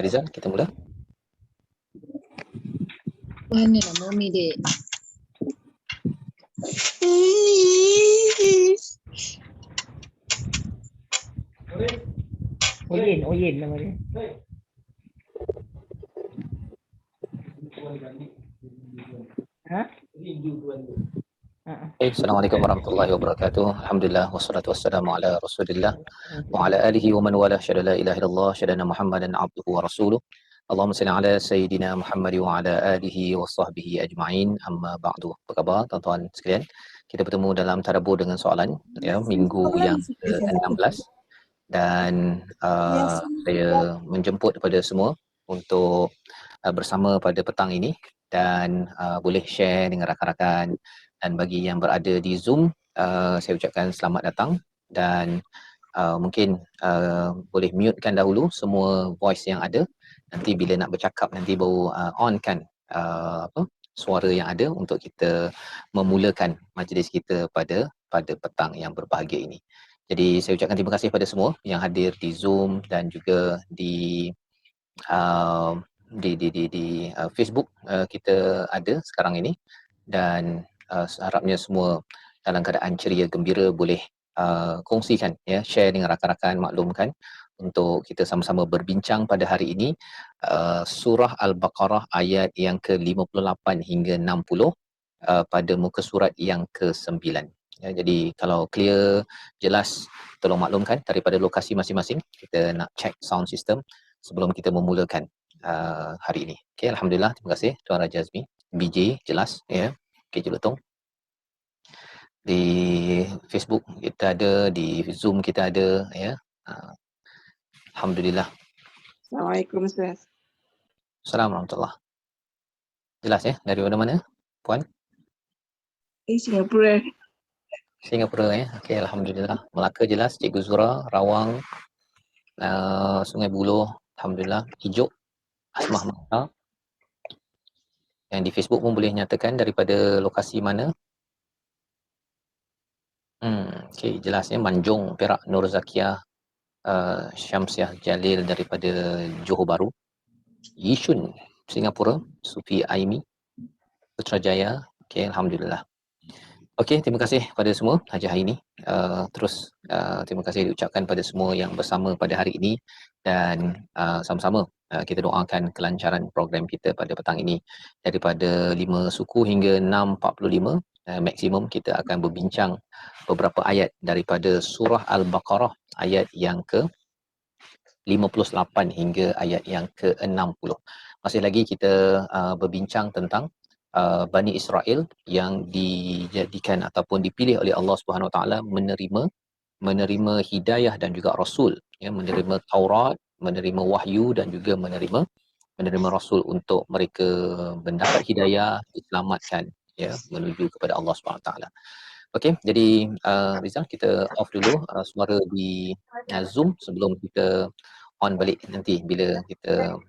Rizal, kita mula. Mana lah mami dek? Oyen nama dia. Ha? Assalamualaikum warahmatullahi wabarakatuh. Alhamdulillah wassalatu wassalamu ala Rasulillah wa ala alihi wa man wala syada la ilaha illallah syadana Muhammadan abduhu wa rasuluh. Allahumma salli ala sayyidina Muhammad wa ala alihi wa sahbihi ajma'in. Amma ba'du. Apa khabar tuan-tuan sekalian? Kita bertemu dalam tadabbur dengan soalan ya minggu yang ke-16 dan saya menjemput kepada semua untuk bersama pada petang ini dan boleh share dengan rakan-rakan, dan bagi yang berada di Zoom saya ucapkan selamat datang dan mungkin boleh mutekan dahulu semua voice yang ada, nanti bila nak bercakap nanti baru on kan suara yang ada untuk kita memulakan majlis kita pada petang yang berbahagia ini. Jadi saya ucapkan terima kasih pada semua yang hadir di Zoom dan juga di uh, Facebook kita ada sekarang ini, dan harapnya semua dalam keadaan ceria gembira, boleh kongsikan ya, share dengan rakan-rakan, maklumkan untuk kita sama-sama berbincang pada hari ini surah Al-Baqarah ayat yang ke-58 hingga 60 pada muka surat yang ke-9. Ya, jadi kalau clear, jelas, tolong maklumkan daripada lokasi masing-masing. Kita nak check sound system sebelum kita memulakan hari ini. Okey, alhamdulillah, terima kasih Tuan Raja Azmi. BJ jelas ya. Okey, Jelutong. Di Facebook kita ada, di Zoom kita ada ya. Alhamdulillah. Assalamualaikum Ustaz. Assalamualaikum warahmatullahi. Jelas ya, dari mana Puan? Singapura. Singapura ya. Okey, alhamdulillah. Melaka jelas, Cikgu Zura, Rawang, Sungai Buloh, alhamdulillah. Ijuk, Asmah Mata. Yang di Facebook pun boleh nyatakan daripada lokasi mana. Okey, jelas ya. Manjung, Perak, Nur Zakiah, Syamsiah Jalil daripada Johor Bahru. Yishun, Singapura. Sufi Aimi, Putrajaya. Okey, alhamdulillah. Okey, terima kasih pada semua Haji Haini. Terus terima kasih diucapkan pada semua yang bersama pada hari ini, dan sama-sama kita doakan kelancaran program kita pada petang ini. Daripada 5 suku hingga 6.45 maksimum kita akan berbincang beberapa ayat daripada surah Al-Baqarah ayat yang ke 58 hingga ayat yang ke-60. Masih lagi kita berbincang tentang Bani Israel yang dijadikan ataupun dipilih oleh Allah Subhanahu Wa Taala menerima hidayah dan juga rasul, ya, menerima Taurat, menerima wahyu dan juga menerima rasul untuk mereka mendapat hidayah, diselamatkan ya menuju kepada Allah Subhanahu Wa Taala. Okey, jadi Rizal, kita off dulu suara di Zoom sebelum kita on balik nanti bila kita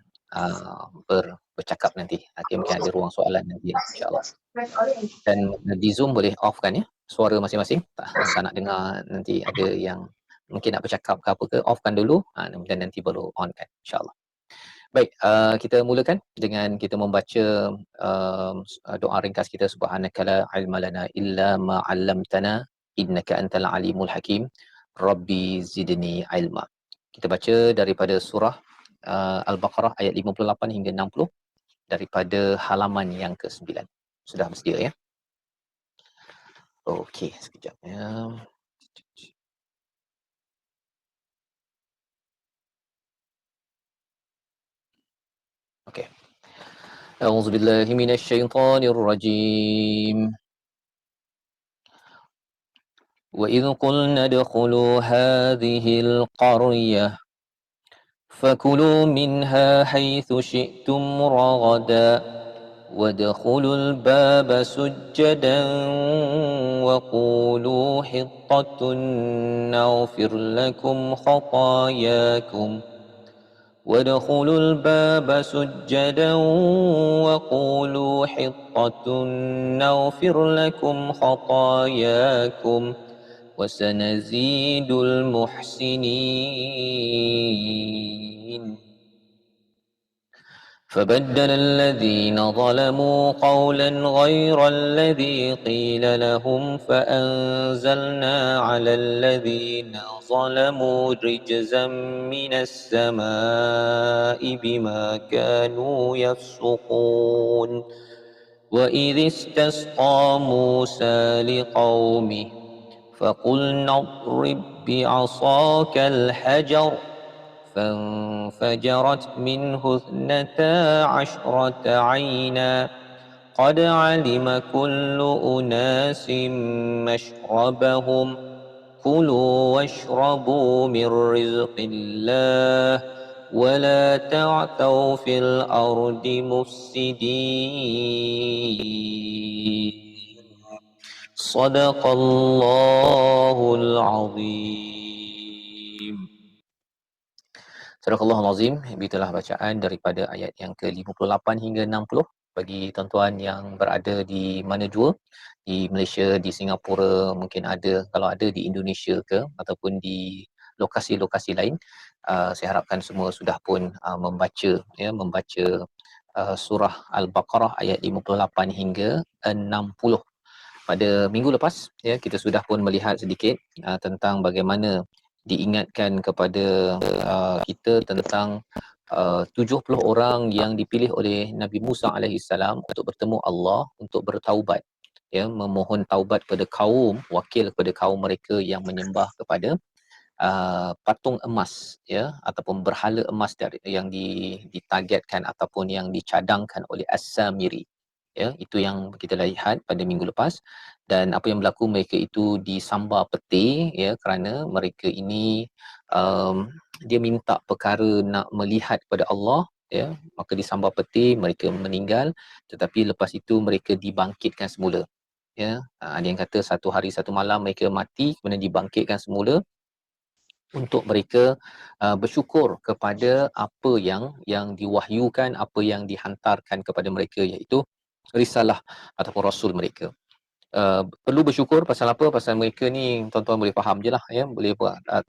bercakap nanti. Okay, mungkin ada ruang soalan nanti insya-Allah. Dan di Zoom boleh off kan ya suara masing-masing. Tak nak dengar nanti ada yang mungkin nak bercakap ke apa ke, off kan dulu, dan nanti baru on kan insya-Allah. Baik, kita mulakan dengan kita membaca doa ringkas kita. Subhanaka la ilma lana illa ma 'allamtana innaka antal alimul hakim. Rabbi zidni ilma. Kita baca daripada surah Al-Baqarah ayat 58 hingga 60 daripada halaman yang ke-9. Sudah bersedia ya? Okey, sekejap ya. Okey. A'udzubillahi minasyaitonirrajim. Wa idh qulna adkhulu hadhil qaryah fakulu minha haitsu syi'tum ragada وادخلوا الباب سجدا وقولوا حطة نغفر لكم خطاياكم وادخلوا الباب سجدا وقولوا حطة نغفر لكم خطاياكم وسنزيد المحسنين. فبدل الذين ظلموا قولا غير الذي قيل لهم فأنزلنا على الذين ظلموا رجزا من السماء بما كانوا يفسقون وإذ استسقى موسى لقومه فقلنا اضرب بعصاك الحجر فانفجرت منه 12 عينا قد علم كل أناس مشربهم كلوا واشربوا من رزق الله ولا تعثوا في الأرض مفسدين صدق الله العظيم. Sadaqallahul Azim. Itulah bacaan daripada ayat yang ke-58 hingga 60 bagi tuan-tuan yang berada di mana jua, di Malaysia, di Singapura, mungkin ada, kalau ada di Indonesia ke ataupun di lokasi-lokasi lain. Saya harapkan semua sudah pun membaca surah Al-Baqarah ayat 58 hingga 60. Pada minggu lepas kita sudah pun melihat sedikit tentang bagaimana diingatkan kepada kita tentang 70 orang yang dipilih oleh Nabi Musa alaihissalam untuk bertemu Allah, untuk bertaubat, memohon taubat kepada kaum, wakil kepada kaum mereka yang menyembah kepada patung emas, ataupun berhala emas yang ditargetkan ataupun yang dicadangkan oleh As-Samiri. Itu yang kita lihat pada minggu lepas. Dan apa yang berlaku, mereka itu disambar peti, kerana mereka ini dia minta perkara nak melihat kepada Allah, maka disambar peti, mereka meninggal, tetapi lepas itu mereka dibangkitkan semula. Ada yang kata 1 hari 1 malam mereka mati, kemudian dibangkitkan semula untuk mereka bersyukur kepada apa yang diwahyukan, apa yang dihantarkan kepada mereka, iaitu risalah ataupun rasul mereka. Perlu bersyukur pasal apa? Pasal mereka ni, tuan-tuan boleh faham je lah, boleh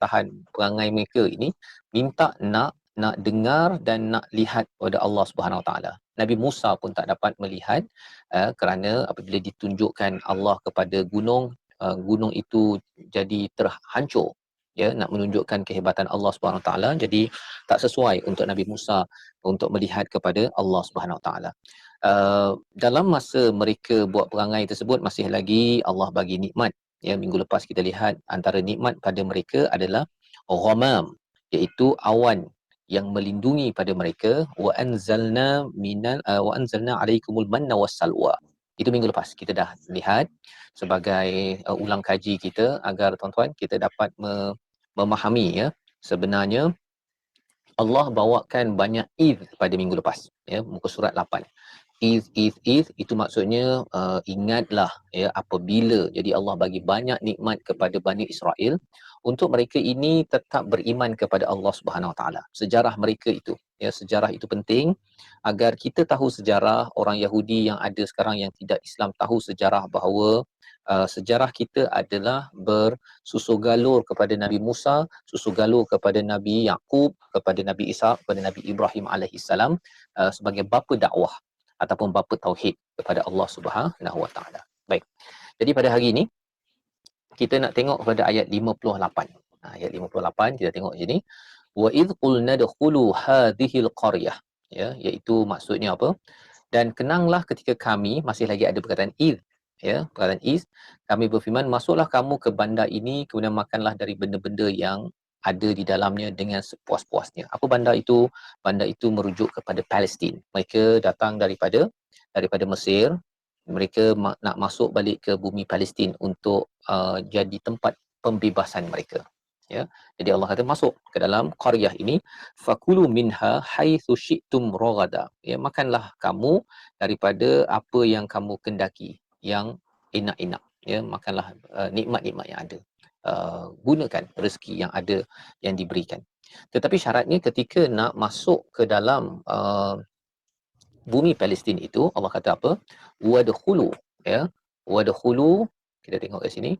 tahan perangai mereka ini, minta nak dengar dan nak lihat kepada Allah Subhanahu Wa Taala. Nabi Musa pun tak dapat melihat kerana apabila ditunjukkan Allah kepada gunung, gunung itu jadi terhancur, nak menunjukkan kehebatan Allah Subhanahu Wa Taala. Jadi tak sesuai untuk Nabi Musa untuk melihat kepada Allah Subhanahu Wa Taala. Dalam masa mereka buat perangai tersebut, masih lagi Allah bagi nikmat. Minggu lepas kita lihat antara nikmat pada mereka adalah ghamam, iaitu awan yang melindungi pada mereka. Wa anzalna alaikumul manna wassalwa. Itu minggu lepas kita dah lihat sebagai ulang kaji kita, agar tuan-tuan kita dapat memahami sebenarnya Allah bawakan banyak iz pada minggu lepas, muka surat 8. Iz itu maksudnya ingatlah apabila, jadi Allah bagi banyak nikmat kepada Bani Israel untuk mereka ini tetap beriman kepada Allah Subhanahu Wa Taala. Sejarah mereka itu, sejarah itu penting agar kita tahu sejarah orang Yahudi yang ada sekarang yang tidak Islam, tahu sejarah bahawa sejarah kita adalah bersusul galur kepada Nabi Musa, susul galur kepada Nabi Yaqub, kepada Nabi Ishaq, kepada Nabi Ibrahim alaihissalam, sebagai bapa dakwah ataupun bapa tauhid kepada Allah Subhanahu Wa Taala. Baik. Jadi pada hari ini kita nak tengok pada ayat 58. Ayat 58 kita tengok sini. Wa idh qulna dkhulu hadhil qaryah. Iaitu maksudnya apa? Dan kenanglah ketika kami, masih lagi ada perkataan idh, perkataan idh, kami berfirman, masuklah kamu ke bandar ini, kemudian makanlah dari benda-benda yang ada di dalamnya dengan sepuas-puasnya. Apa bandar itu? Bandar itu merujuk kepada Palestin. Mereka datang daripada Mesir. Mereka nak masuk balik ke bumi Palestin untuk jadi tempat pembebasan mereka. Jadi Allah kata masuk ke dalam qaryah ini, fakulu minha haitsu syi'tum ragada. Makanlah kamu daripada apa yang kamu kendaki, yang enak-enak. Makanlah nikmat-nikmat yang ada. Gunakan rezeki yang ada yang diberikan. Tetapi syaratnya ketika nak masuk ke dalam bumi Palestin itu, Allah kata apa? Wadkhulu, wadkhulu, kita tengok kat sini,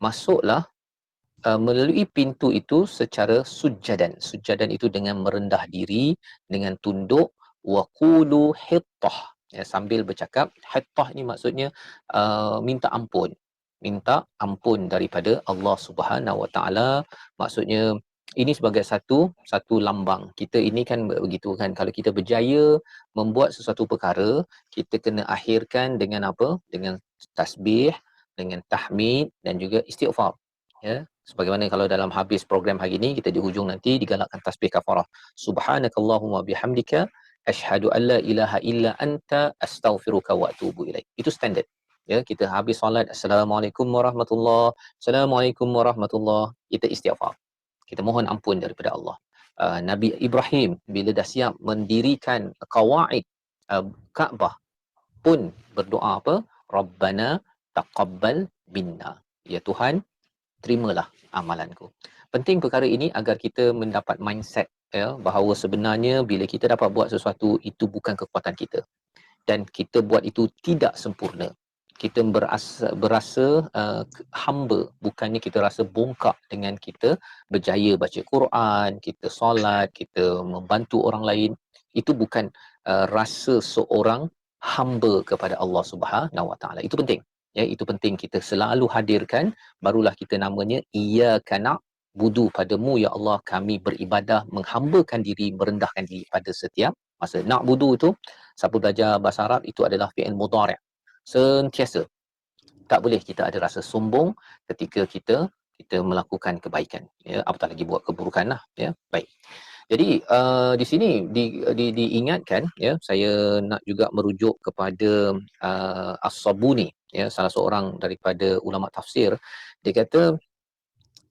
masuklah melalui pintu itu secara sujadan. Sujadan itu dengan merendah diri, dengan tunduk, wa qulu hittah, ya, sambil bercakap. Hittah ni maksudnya minta ampun, minta ampun daripada Allah Subhanahu Wa Taala. Maksudnya ini sebagai satu lambang kita ini kan begitu kan, kalau kita berjaya membuat sesuatu perkara, kita kena akhirkan dengan apa? Dengan tasbih, dengan tahmid dan juga istighfar, ya. Sebagaimana kalau dalam habis program hari ini, kita di hujung nanti digalakkan tasbih kafarah, subhanakallahumma bihamdika asyhadu an la ilaha illa anta astaghfiruka wa atubu ilaik. Itu standard, ya. Kita habis solat, assalamualaikum warahmatullahi, assalamualaikum warahmatullahi, kita istighfar, kita mohon ampun daripada Allah. Nabi Ibrahim bila dah siap mendirikan qawaid Kaabah pun berdoa apa? Rabbana taqabbal minna, ya Tuhan, terimalah amalanku. Penting perkara ini agar kita mendapat mindset, ya, bahawa sebenarnya bila kita dapat buat sesuatu, itu bukan kekuatan kita dan kita buat itu tidak sempurna. Kita berasa hamba, bukannya kita rasa bongkak dengan kita berjaya baca Quran, kita solat, kita membantu orang lain. Itu bukan rasa seorang hamba kepada Allah Subhanahu Wa Taala. Itu penting, ya, itu penting kita selalu hadirkan. Barulah kita namanya iyyaka na'budu, padamu ya Allah kami beribadah, menghambakan diri, merendahkan diri pada setiap masa. Na'budu itu, siapa belajar bahasa Arab, itu adalah fi'il mudhari', sentiasa. Tak boleh kita ada rasa sombong ketika kita melakukan kebaikan, ya, apatah lagi buat keburukan lah, ya. Baik. Jadi di sini diingatkan, ya, saya nak juga merujuk kepada As-Sabuni, ya, salah seorang daripada ulama tafsir. Dia kata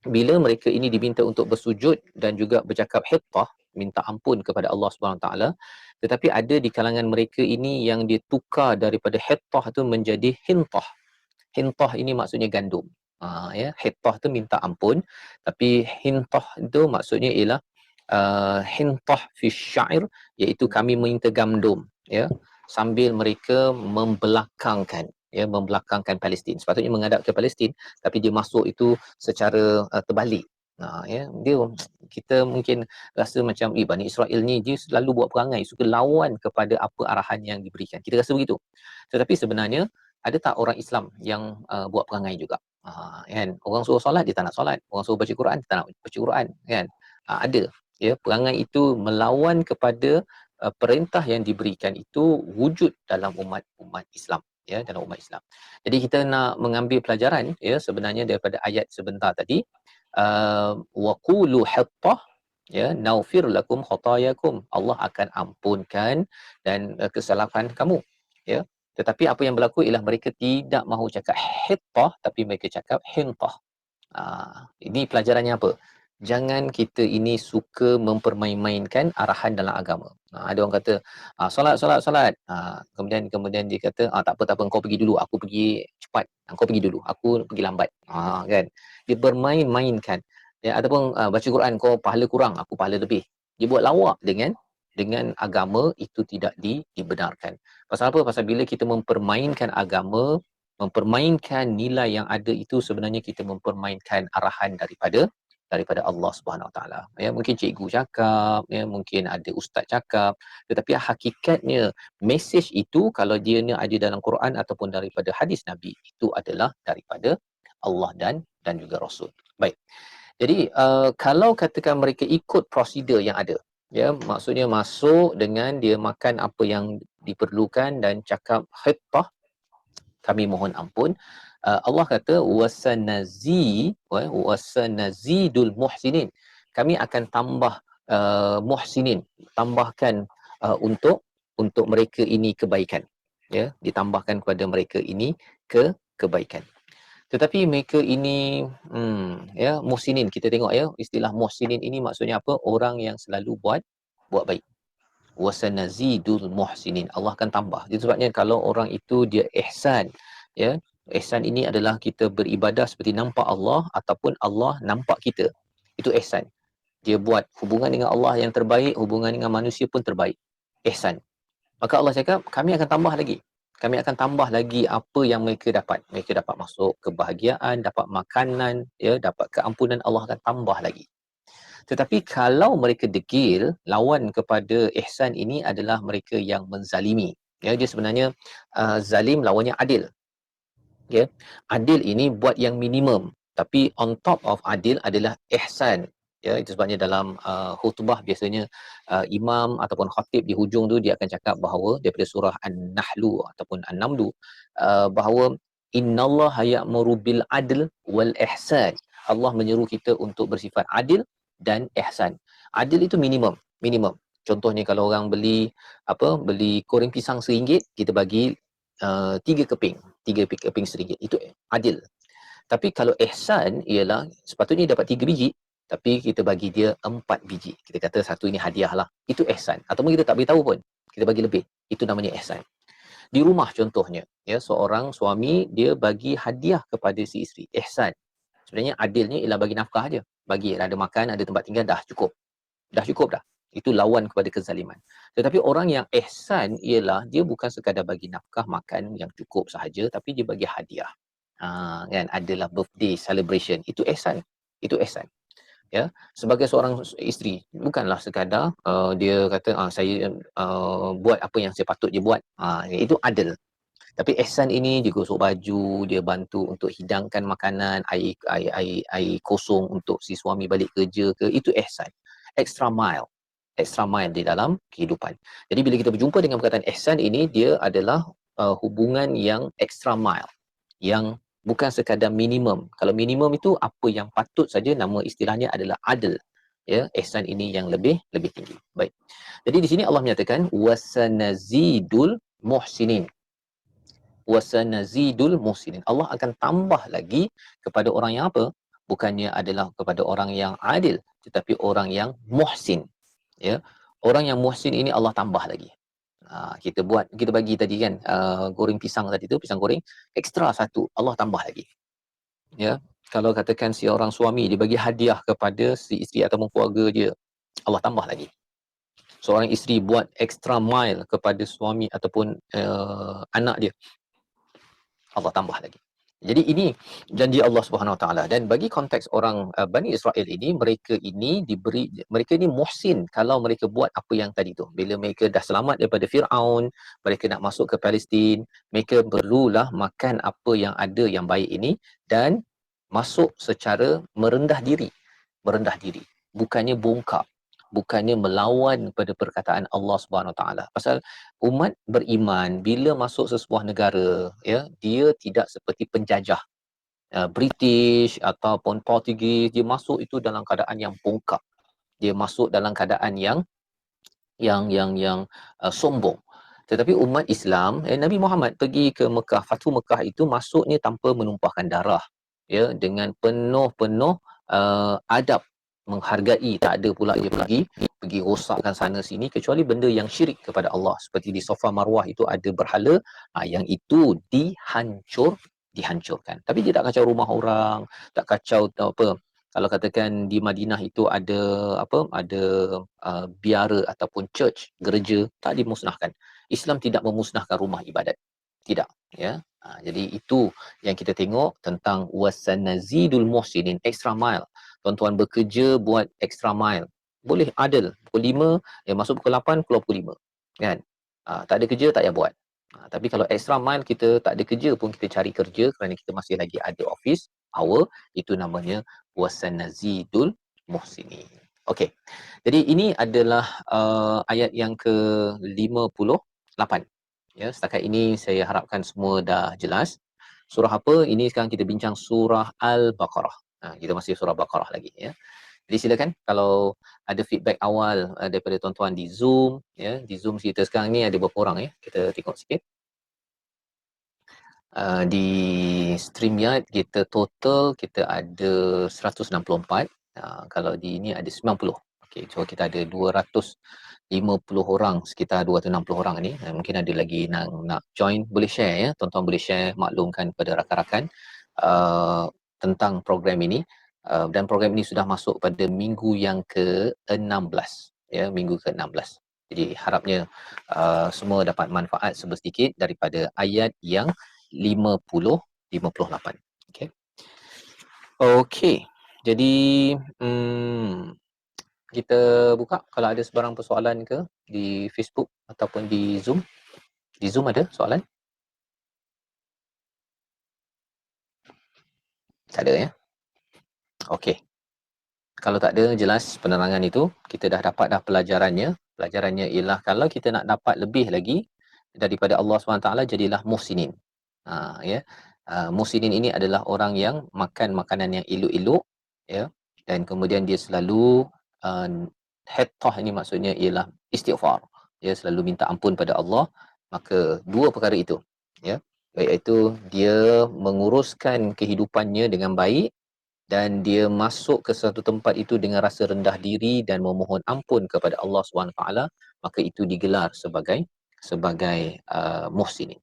bila mereka ini diminta untuk bersujud dan juga bercakap hittah, minta ampun kepada Allah Subhanahu Wa Taala, tetapi ada di kalangan mereka ini yang ditukar daripada hittah tu menjadi hintah. Hintah ini maksudnya gandum. Ya, hittah tu minta ampun, tapi hintah itu maksudnya ialah hintah fi syair, iaitu kami minta gandum, ya, sambil mereka membelakangkan Palestin. Sepatutnya menghadap ke Palestin, tapi dia masuk itu secara terbalik. Ya, kita mungkin rasa macam Bani Israel ni dia selalu buat perangai, suka lawan kepada apa arahan yang diberikan. Kita rasa begitu. Tetapi sebenarnya ada tak orang Islam yang buat perangai juga? Kan, orang suruh solat dia tak nak solat, orang suruh baca Quran dia tak nak baca Quran, kan. Ada, ya, perangai itu melawan kepada perintah yang diberikan itu wujud dalam umat Islam, ya, dalam umat Islam. Jadi kita nak mengambil pelajaran, ya, sebenarnya daripada ayat sebentar tadi, wa qulu hittah, ya, naufir lakum khatayakum, Allah akan ampunkan dan kesalahan kamu, ya. Tetapi apa yang berlaku ialah mereka tidak mahu cakap hittah, tapi mereka cakap hintah. Ini pelajarannya apa? Jangan kita ini suka mempermain-mainkan arahan dalam agama. Ada orang kata solat. Kemudian dia kata tak apa kau pergi dulu, aku pergi cepat. Kau pergi dulu, aku pergi lambat. Kan? Dia bermain-mainkan. Ya, ataupun baca Quran kau pahala kurang, aku pahala lebih. Dia buat lawak dengan agama, itu tidak dibenarkan. Pasal apa? Pasal bila kita mempermainkan agama, mempermainkan nilai yang ada, itu sebenarnya kita mempermainkan arahan daripada Allah Subhanahu Wa Taala. Ya, mungkin cikgu cakap, ya, mungkin ada ustaz cakap, tetapi hakikatnya mesej itu kalau dia ni ada dalam Quran ataupun daripada hadis Nabi, itu adalah daripada Allah dan juga Rasul. Baik. Jadi kalau katakan mereka ikut prosedur yang ada, ya, maksudnya masuk dengan dia makan apa yang diperlukan dan cakap hittah, kami mohon ampun, Allah kata wasanazidul muhsinin, kami akan tambah muhsinin, tambahkan untuk mereka ini kebaikan, ya, ditambahkan kepada mereka ini kebaikan. Tetapi mereka ini ya, muhsinin, kita tengok, ya, istilah muhsinin ini maksudnya apa? Orang yang selalu buat baik. Wasanazidul muhsinin, Allah akan tambah. Jadi sebabnya kalau orang itu dia ihsan, ya, ihsan ini adalah kita beribadah seperti nampak Allah ataupun Allah nampak kita. Itu ihsan. Dia buat hubungan dengan Allah yang terbaik, hubungan dengan manusia pun terbaik. Ihsan. Maka Allah cakap, kami akan tambah lagi. Kami akan tambah lagi apa yang mereka dapat. Mereka dapat masuk kebahagiaan, dapat makanan, ya, dapat keampunan, Allah akan tambah lagi. Tetapi kalau mereka degil, lawan kepada ihsan ini adalah mereka yang menzalimi. Ya, dia sebenarnya zalim lawannya adil. Ya, adil ini buat yang minimum, tapi on top of adil adalah ihsan. Ya, itu sebabnya dalam khutbah biasanya imam ataupun khatib di hujung tu dia akan cakap bahawa daripada surah An-Nahlu ataupun An-Namlu, bahawa innallaha ya'muru bil adl wal ihsan. Allah menyeru kita untuk bersifat adil dan ihsan. Adil itu minimum, minimum. Contohnya kalau orang beli goreng pisang RM1, kita bagi 3 keping, 3 keping RM1. Itu adil. Tapi kalau ihsan ialah sepatutnya dapat 3 biji, tapi kita bagi dia 4 biji. Kita kata satu ini hadiah lah. Itu ihsan. Ataupun kita tak beritahu pun, kita bagi lebih. Itu namanya ihsan. Di rumah contohnya, ya, seorang suami dia bagi hadiah kepada si isteri. Ihsan. Sebenarnya adilnya ialah bagi nafkah aja. Bagi ada makan, ada tempat tinggal, dah cukup. Dah cukup dah. Itu lawan kepada kezaliman. Tetapi orang yang ihsan ialah dia bukan sekadar bagi nafkah makan yang cukup sahaja, tapi dia bagi hadiah. Kan adalah birthday celebration. Itu ihsan. Itu ihsan. Ya, sebagai seorang isteri bukanlah sekadar dia kata saya buat apa yang saya patut dia buat. Itu adil. Tapi ihsan ini dia gosok baju, dia bantu untuk hidangkan makanan, air kosong untuk si suami balik kerja ke, itu ihsan. Extra mile. Extra mile di dalam kehidupan. Jadi bila kita berjumpa dengan perkataan ihsan ini, dia adalah hubungan yang extra mile. Yang bukan sekadar minimum. Kalau minimum itu apa yang patut saja, nama istilahnya adalah adil. Ya, ihsan ini yang lebih tinggi. Baik. Jadi di sini Allah menyatakan wasanazidul muhsinin. Wasanazidul muhsinin. Allah akan tambah lagi kepada orang yang apa? Bukannya adalah kepada orang yang adil, tetapi orang yang muhsin. Ya. Orang yang muhsin ini Allah tambah lagi. Kita bagi tadi kan goreng pisang tadi tu, pisang goreng ekstra satu, Allah tambah lagi. Ya. Kalau katakan si orang suami dia bagi hadiah kepada si isteri ataupun keluarga dia, Allah tambah lagi. Seorang isteri buat extra mile kepada suami ataupun anak dia, Allah tambah lagi. Jadi ini janji Allah Subhanahu Wa Taala. Dan bagi konteks orang Bani Israel ini, mereka ini muhsin kalau mereka buat apa yang tadi tu. Bila mereka dah selamat daripada Firaun, mereka nak masuk ke Palestin, mereka perlulah makan apa yang ada yang baik ini dan masuk secara merendah diri. Merendah diri. Bukannya bongkar. Bukannya melawan pada perkataan Allah Subhanahu Wa Taala. Pasal umat beriman bila masuk sesebuah negara, ya, dia tidak seperti penjajah British ataupun Portugis. Dia masuk itu dalam keadaan yang bongkak. Dia masuk dalam keadaan yang sombong. Tetapi umat Islam, Nabi Muhammad pergi ke Mekah, Fathu Mekah itu masuknya tanpa menumpahkan darah, ya, dengan penuh adab, menghargai. Tak ada pula dia pergi rosakkan sana sini, kecuali benda yang syirik kepada Allah. Seperti di Safa Marwah itu ada berhala, yang itu dihancurkan. Tapi dia tak kacau rumah orang, tak kacau apa. Kalau katakan di Madinah itu ada biara ataupun church, gereja, tak dimusnahkan. Islam tidak memusnahkan rumah ibadat. Tidak, ya. Jadi itu yang kita tengok tentang wasanazidul muhsinin, extra mile. Tuan-tuan bekerja buat extra mile. Boleh adil. Pukul 5, masuk pukul 8, keluar pukul 5. Kan? Tak ada kerja, tak payah buat. Tapi kalau extra mile, kita tak ada kerja pun kita cari kerja kerana kita masih lagi ada office hour, itu namanya wasanazidul muhsinin. Okey. Jadi ini adalah ayat yang ke-58. Ya, setakat ini saya harapkan semua dah jelas. Surah apa? Ini sekarang kita bincang surah Al-Baqarah. Kita masih surah Baqarah lagi, ya. Jadi silakan kalau ada feedback awal daripada tuan-tuan di Zoom, ya. Di Zoom kita sekarang ni ada berapa orang, ya? Kita tengok sikit. Di StreamYard kita total kita ada 164. Kalau di ini ada 90. Okey, so kita ada 250 orang, sekitar 260 orang ni. Mungkin ada lagi nak join, boleh share, ya. Tuan-tuan boleh share, maklumkan kepada rakan-rakan tentang program ini. Dan program ini sudah masuk pada minggu yang ke-16, ya, minggu ke-16. Jadi harapnya semua dapat manfaat sedikit daripada ayat yang 58. Okey. Okey. Jadi kita buka kalau ada sebarang persoalan ke di Facebook ataupun di Zoom. Di Zoom ada soalan? Tak ada ya? Okey. Kalau tak ada jelas penerangan itu, kita dah dapat dah pelajarannya. Pelajarannya ialah kalau kita nak dapat lebih lagi daripada Allah SWT, jadilah muhsinin. Ya. Muhsinin ini adalah orang yang makan makanan yang elok-elok, ya, dan kemudian dia selalu uh, hattah ini maksudnya ialah istighfar. Dia selalu minta ampun pada Allah. Maka dua perkara itu, ya. Iaitu dia menguruskan kehidupannya dengan baik dan dia masuk ke satu tempat itu dengan rasa rendah diri dan memohon ampun kepada Allah SWT, maka itu digelar sebagai muhsinin.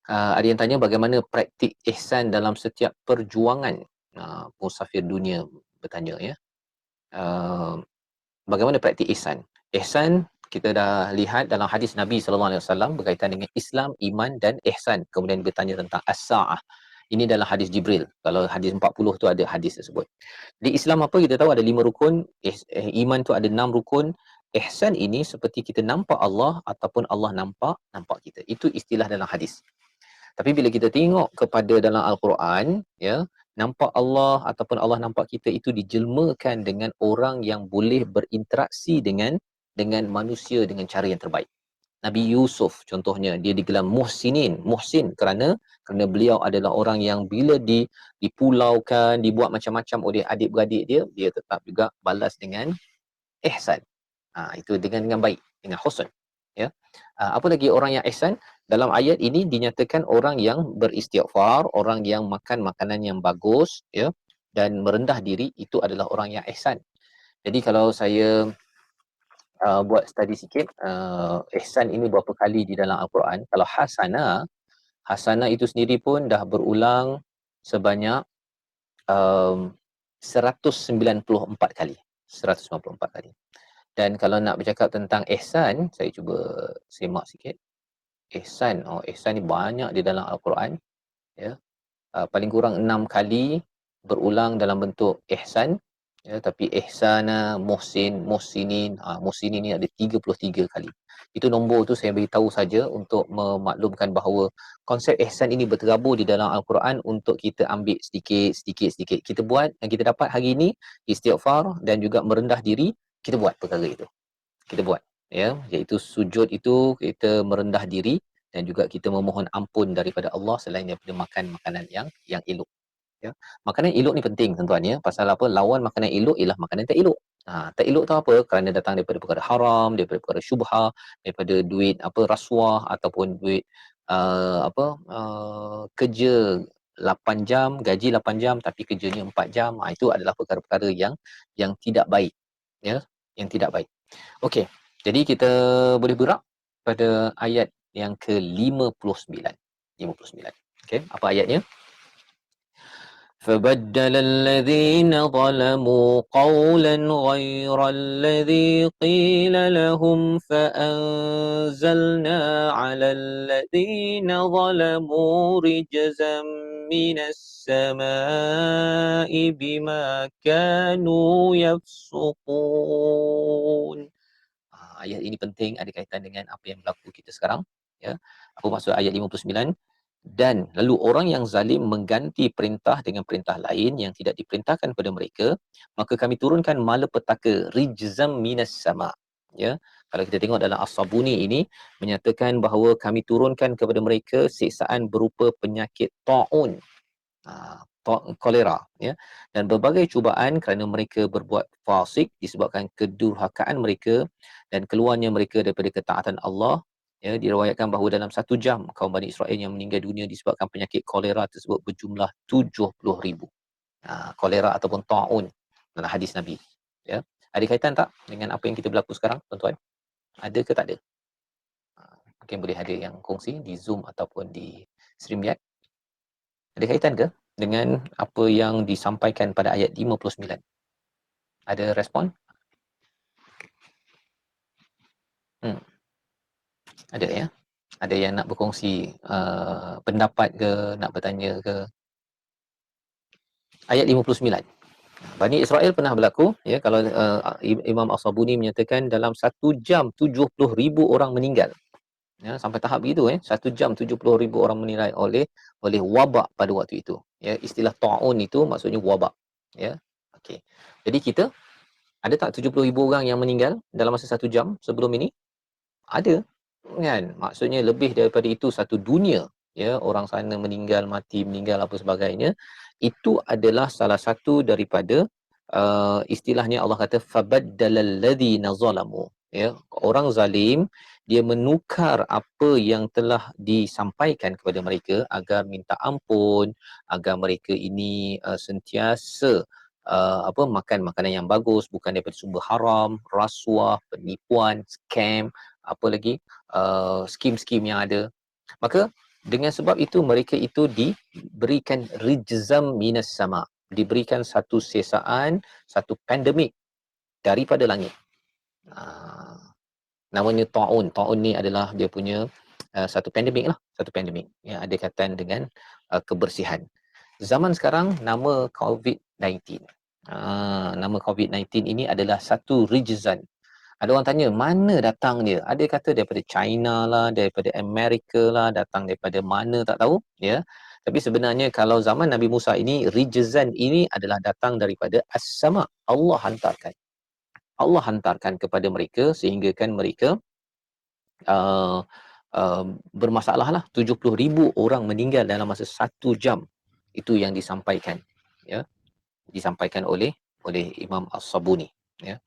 Ada yang tanya bagaimana praktik ihsan dalam setiap perjuangan. Musafir dunia bertanya ya. Bagaimana praktik ihsan? Ihsan kita dah lihat dalam hadis Nabi sallallahu alaihi wasallam berkaitan dengan Islam, iman dan ihsan. Kemudian bertanya tentang as-saah. Ini dalam hadis Jibril. Kalau hadis 40 tu ada hadis tersebut. Di Islam apa kita tahu ada 5 rukun, iman tu ada 6 rukun. Ihsan ini seperti kita nampak Allah ataupun Allah nampak kita. Itu istilah dalam hadis. Tapi bila kita tengok kepada dalam Al-Quran, ya, nampak Allah ataupun Allah nampak kita itu dijelmakan dengan orang yang boleh berinteraksi dengan manusia dengan cara yang terbaik. Nabi Yusuf contohnya, dia digelar muhsin kerana beliau adalah orang yang bila dipulaukan, dibuat macam-macam oleh adik-beradik dia tetap juga balas dengan ihsan. Itu dengan baik, dengan husn, ya. Apa lagi orang yang ihsan? Dalam ayat ini dinyatakan orang yang beristighfar, orang yang makan makanan yang bagus, ya, dan merendah diri, itu adalah orang yang ihsan. Jadi kalau saya buat study sikit, ihsan ini berapa kali di dalam Al-Quran. Kalau hasanah itu sendiri pun dah berulang sebanyak 194 kali. 194 kali. Dan kalau nak bercakap tentang ihsan, saya cuba semak sikit. Ihsan ni banyak di dalam Al-Quran, ya. Paling kurang 6 kali berulang dalam bentuk ihsan, ya. Tapi ihsana, muhsinin, muhsinin ni ada 33 kali. Itu nombor tu saya beritahu saja untuk memaklumkan bahawa konsep ihsan ini berterabur di dalam Al-Quran untuk kita ambil sedikit. Kita buat yang kita dapat hari ini, istighfar dan juga merendah diri, kita buat perkara itu. Kita buat, ya, iaitu sujud itu kita merendah diri dan juga kita memohon ampun daripada Allah selain daripada makan makanan yang elok, ya. Makanan elok ni penting tuan-tuan, ya. Pasal apa? Lawan makanan elok ialah makanan tak elok. Tak elok tu apa? Kerana datang daripada perkara haram, daripada perkara syubhah, daripada duit rasuah ataupun duit kerja 8 jam, gaji 8 jam tapi kerjanya 4 jam. Itu adalah perkara-perkara yang tidak baik, ya, yang tidak baik. Okey. Jadi kita boleh berak pada ayat yang ke-59. 59. Okey, apa ayatnya? فبدل الذين ظلموا قولا غير الذي قيل لهم فأنزلنا على الذين ظلموا رجزا من السماء بما كانوا يفسقون. Ayat ini penting, ada kaitan dengan apa yang berlaku kita sekarang, ya. Apa maksud ayat 59? Dan lalu orang yang zalim mengganti perintah dengan perintah lain yang tidak diperintahkan kepada mereka, maka kami turunkan malapetaka rijzam minas sama, ya. Kalau kita tengok dalam As-Sabuni ini menyatakan bahawa kami turunkan kepada mereka siksaan berupa penyakit taun, kolera, ya, dan berbagai cubaan kerana mereka berbuat fasik disebabkan kedurhakaan mereka dan keluarnya mereka daripada ketaatan Allah. Ya, diriwayatkan bahawa dalam 1 jam kaum Bani Israel yang meninggal dunia disebabkan penyakit kolera tersebut berjumlah 70,000. Kolera ataupun taun dalam hadis Nabi, ya. Ada kaitan tak dengan apa yang kita berlaku sekarang, tuan-tuan? Ada ke tak ada? Mungkin boleh ada yang kongsi di Zoom ataupun di StreamYard. Ada kaitan ke dengan apa yang disampaikan pada ayat 59? Ada respon? Ada, ya? Ada yang nak berkongsi pendapat ke, nak bertanya ke? Ayat 59. Bani Israel pernah berlaku, ya, kalau Imam As-Sabuni menyatakan dalam 1 jam 70,000 orang meninggal. Ya, sampai tahap begitu, 1 jam 70,000 orang meninggal oleh wabak pada waktu itu. Ya, istilah ta'un itu maksudnya wabak. Ya. Okey. Jadi kita ada tak 70,000 orang yang meninggal dalam masa 1 jam sebelum ini? Ada. Kan? Maksudnya lebih daripada itu satu dunia, ya, orang sana meninggal, mati, meninggal apa sebagainya. Itu adalah salah satu daripada istilahnya Allah kata fabaddalal ladzina zalamu. Ya, orang zalim dia menukar apa yang telah disampaikan kepada mereka agar minta ampun, agar mereka ini sentiasa makan makanan yang bagus bukan daripada sumber haram, rasuah, penipuan, scam, apa lagi skim-skim yang ada. Maka dengan sebab itu mereka itu diberikan rijzam minas sama, diberikan satu sesaan, satu pandemik daripada langit. Namanya taun. Taun ni adalah dia punya satu pandemik lah, satu pandemik yang ada kaitan dengan kebersihan. Zaman sekarang nama COVID-19. Nama COVID-19 ini adalah satu rijzan. Ada orang tanya, mana datang dia? Ada kata daripada China lah, daripada Amerika lah, datang daripada mana tak tahu, ya. Tapi sebenarnya kalau zaman Nabi Musa ini, rijzan ini adalah datang daripada as-sama. Allah hantarkan. Allah hantarkan kepada mereka sehingga kan mereka uh, bermasalah lah. 70,000 orang meninggal dalam masa 1 jam. Itu yang disampaikan, ya. Disampaikan oleh Imam As-Sabuni, ya.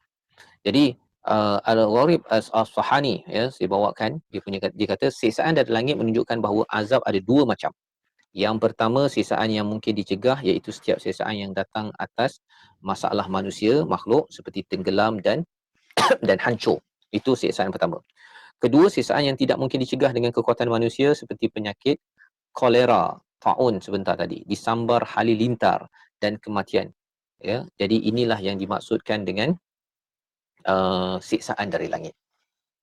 Jadi Al-Gharib As-Sahani, ya, saya bawakan dia kata siksaan dari langit menunjukkan bahawa azab ada dua macam. Yang pertama siksaan yang mungkin dicegah iaitu setiap siksaan yang datang atas masalah manusia makhluk seperti tenggelam dan hancur. Itu siksaan pertama. Kedua, siksaan yang tidak mungkin dicegah dengan kekuatan manusia seperti penyakit kolera, taun sebentar tadi, disambar halilintar dan kematian. Ya, jadi inilah yang dimaksudkan dengan siksaan dari langit.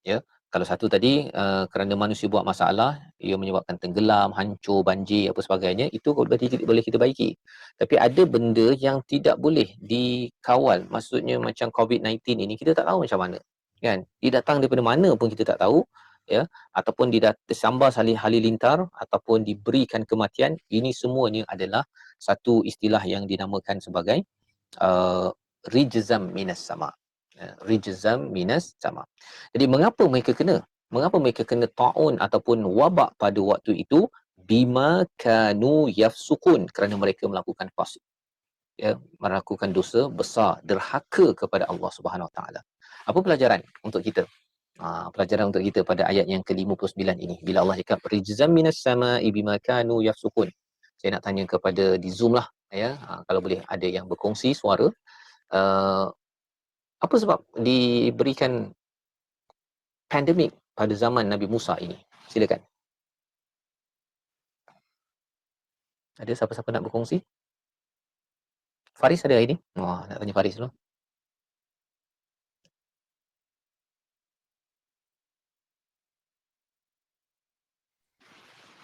Ya, kalau satu tadi kerana manusia buat masalah, ia menyebabkan tenggelam, hancur, banjir apa sebagainya, itu boleh kita baiki. Tapi ada benda yang tidak boleh dikawal. Maksudnya macam COVID-19 ini kita tak tahu macam mana. Kan? Dia datang daripada mana pun kita tak tahu, ya, ataupun dia tersambar halilintar ataupun diberikan kematian, ini semuanya adalah satu istilah yang dinamakan sebagai rijzam minas sama. Rijzam minas sama. Jadi mengapa mereka kena? Mengapa mereka kena taun ataupun wabak pada waktu itu? Bima kanu yafsukun, kerana mereka melakukan fasik. Ya, melakukan dosa besar, derhaka kepada Allah Subhanahu Wa Taala. Apa pelajaran untuk kita? Pelajaran untuk kita pada ayat yang ke-59 ini. Bila Allah cakap rijzam minas sama'i bima kanu yafsukun. Saya nak tanya kepada di Zoom lah, ya. Kalau boleh ada yang berkongsi suara. Apa sebab diberikan pandemik pada zaman Nabi Musa ini? Silakan. Ada siapa-siapa nak berkongsi? Faris ada hari ni? Wah, nak tanya Faris dulu.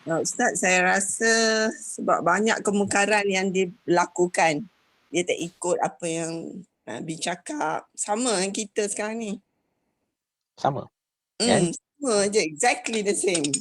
Ustaz, saya rasa sebab banyak kemungkaran yang dilakukan, dia tak ikut apa yang Nabi cakap. Sama dengan kita sekarang ni. Sama. Kan? Sama je, exactly the same.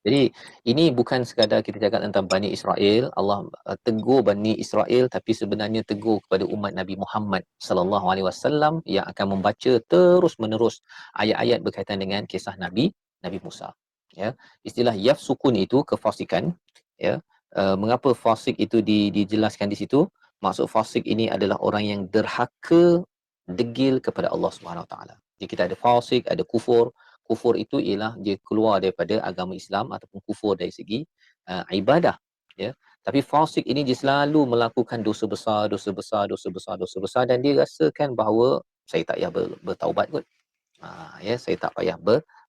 Jadi ini bukan sekadar kita cakap tentang Bani Israel, Allah tegur Bani Israel, tapi sebenarnya tegur kepada umat Nabi Muhammad sallallahu alaihi wasallam yang akan membaca terus-menerus ayat-ayat berkaitan dengan kisah Nabi Musa. Ya, istilah yafsukun itu kefasikan, ya. Mengapa fasik itu dijelaskan di situ? Maksud fasik ini adalah orang yang derhaka, degil kepada Allah Subhanahu Wa Taala. Jadi kita ada fasik, ada kufur. Kufur itu ialah dia keluar daripada agama Islam ataupun kufur dari segi ibadah, ya. Tapi fasik ini dia selalu melakukan dosa besar dan dia rasakan bahawa saya tak payah bertaubat kot. Ya, saya tak payah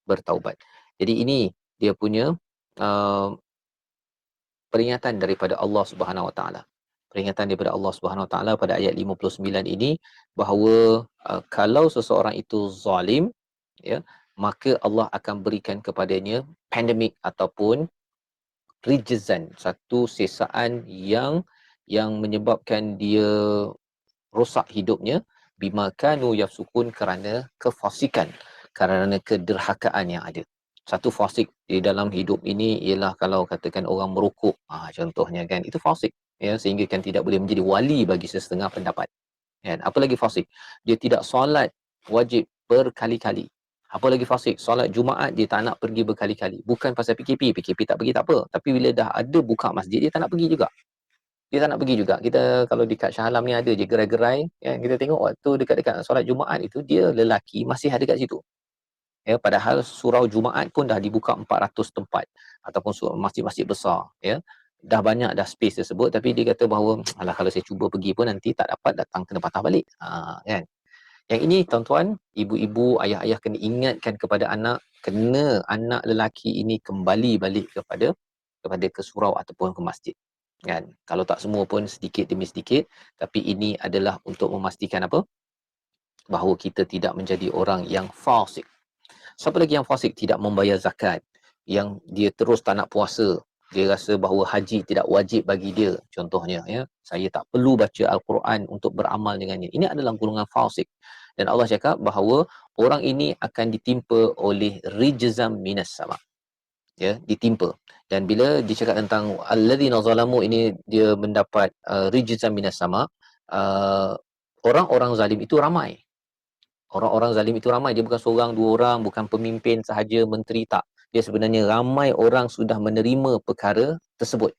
bertaubat. Jadi ini dia punya peringatan daripada Allah Subhanahu Wa Taala. Peringatan daripada Allah Subhanahu Wa Taala pada ayat 59 ini bahawa kalau seseorang itu zalim, ya, maka Allah akan berikan kepadanya pandemik ataupun rijzan, satu sesaan yang menyebabkan dia rosak hidupnya, bima kanu yafsukun, kerana kefasikan, kerana kederhakaan yang ada. Satu fasik di dalam hidup ini ialah kalau katakan orang merokok, contohnya kan, itu fasik, ya, sehingga kan tidak boleh menjadi wali bagi sesetengah pendapat. Kan? Apa lagi fasik? Dia tidak solat wajib berkali-kali. Apa lagi fasik? Solat Jumaat dia tak nak pergi berkali-kali. Bukan pasal PKP, PKP tak pergi tak apa. Tapi bila dah ada buka masjid, dia tak nak pergi juga. Dia tak nak pergi juga. Kita kalau dekat Shah Alam ni ada je gerai-gerai, ya, kita tengok waktu dekat-dekat solat Jumaat itu, dia lelaki masih ada kat situ. Ya, padahal surau Jumaat pun dah dibuka 400 tempat ataupun masjid-masjid besar, ya. Dah banyak dah space tersebut, tapi dia kata bahawa alah, kalau saya cuba pergi pun nanti tak dapat, datang kena patah balik. Kan. Yang ini tuan-tuan, ibu-ibu, ayah-ayah kena ingatkan kepada anak, kena anak lelaki ini kembali balik kepada ke surau ataupun ke masjid. Kan. Kalau tak semua pun sedikit demi sedikit, tapi ini adalah untuk memastikan apa? Bahawa kita tidak menjadi orang yang fasik. Siapa lagi yang fasik? Tidak membayar zakat, yang dia terus tak nak puasa, dia rasa bahawa haji tidak wajib bagi dia, contohnya, ya, saya tak perlu baca Al-Quran untuk beramal dengannya. Ini adalah golongan fasik, dan Allah cakap bahawa orang ini akan ditimpa oleh rijzam minas sama, ya, ditimpa. Dan bila dicakap tentang alladzina zalamu, ini dia mendapat rijzam minas sama, orang-orang zalim itu ramai. Orang-orang zalim itu ramai, dia bukan seorang dua orang, bukan pemimpin sahaja, menteri, tak. Dia sebenarnya ramai orang sudah menerima perkara tersebut.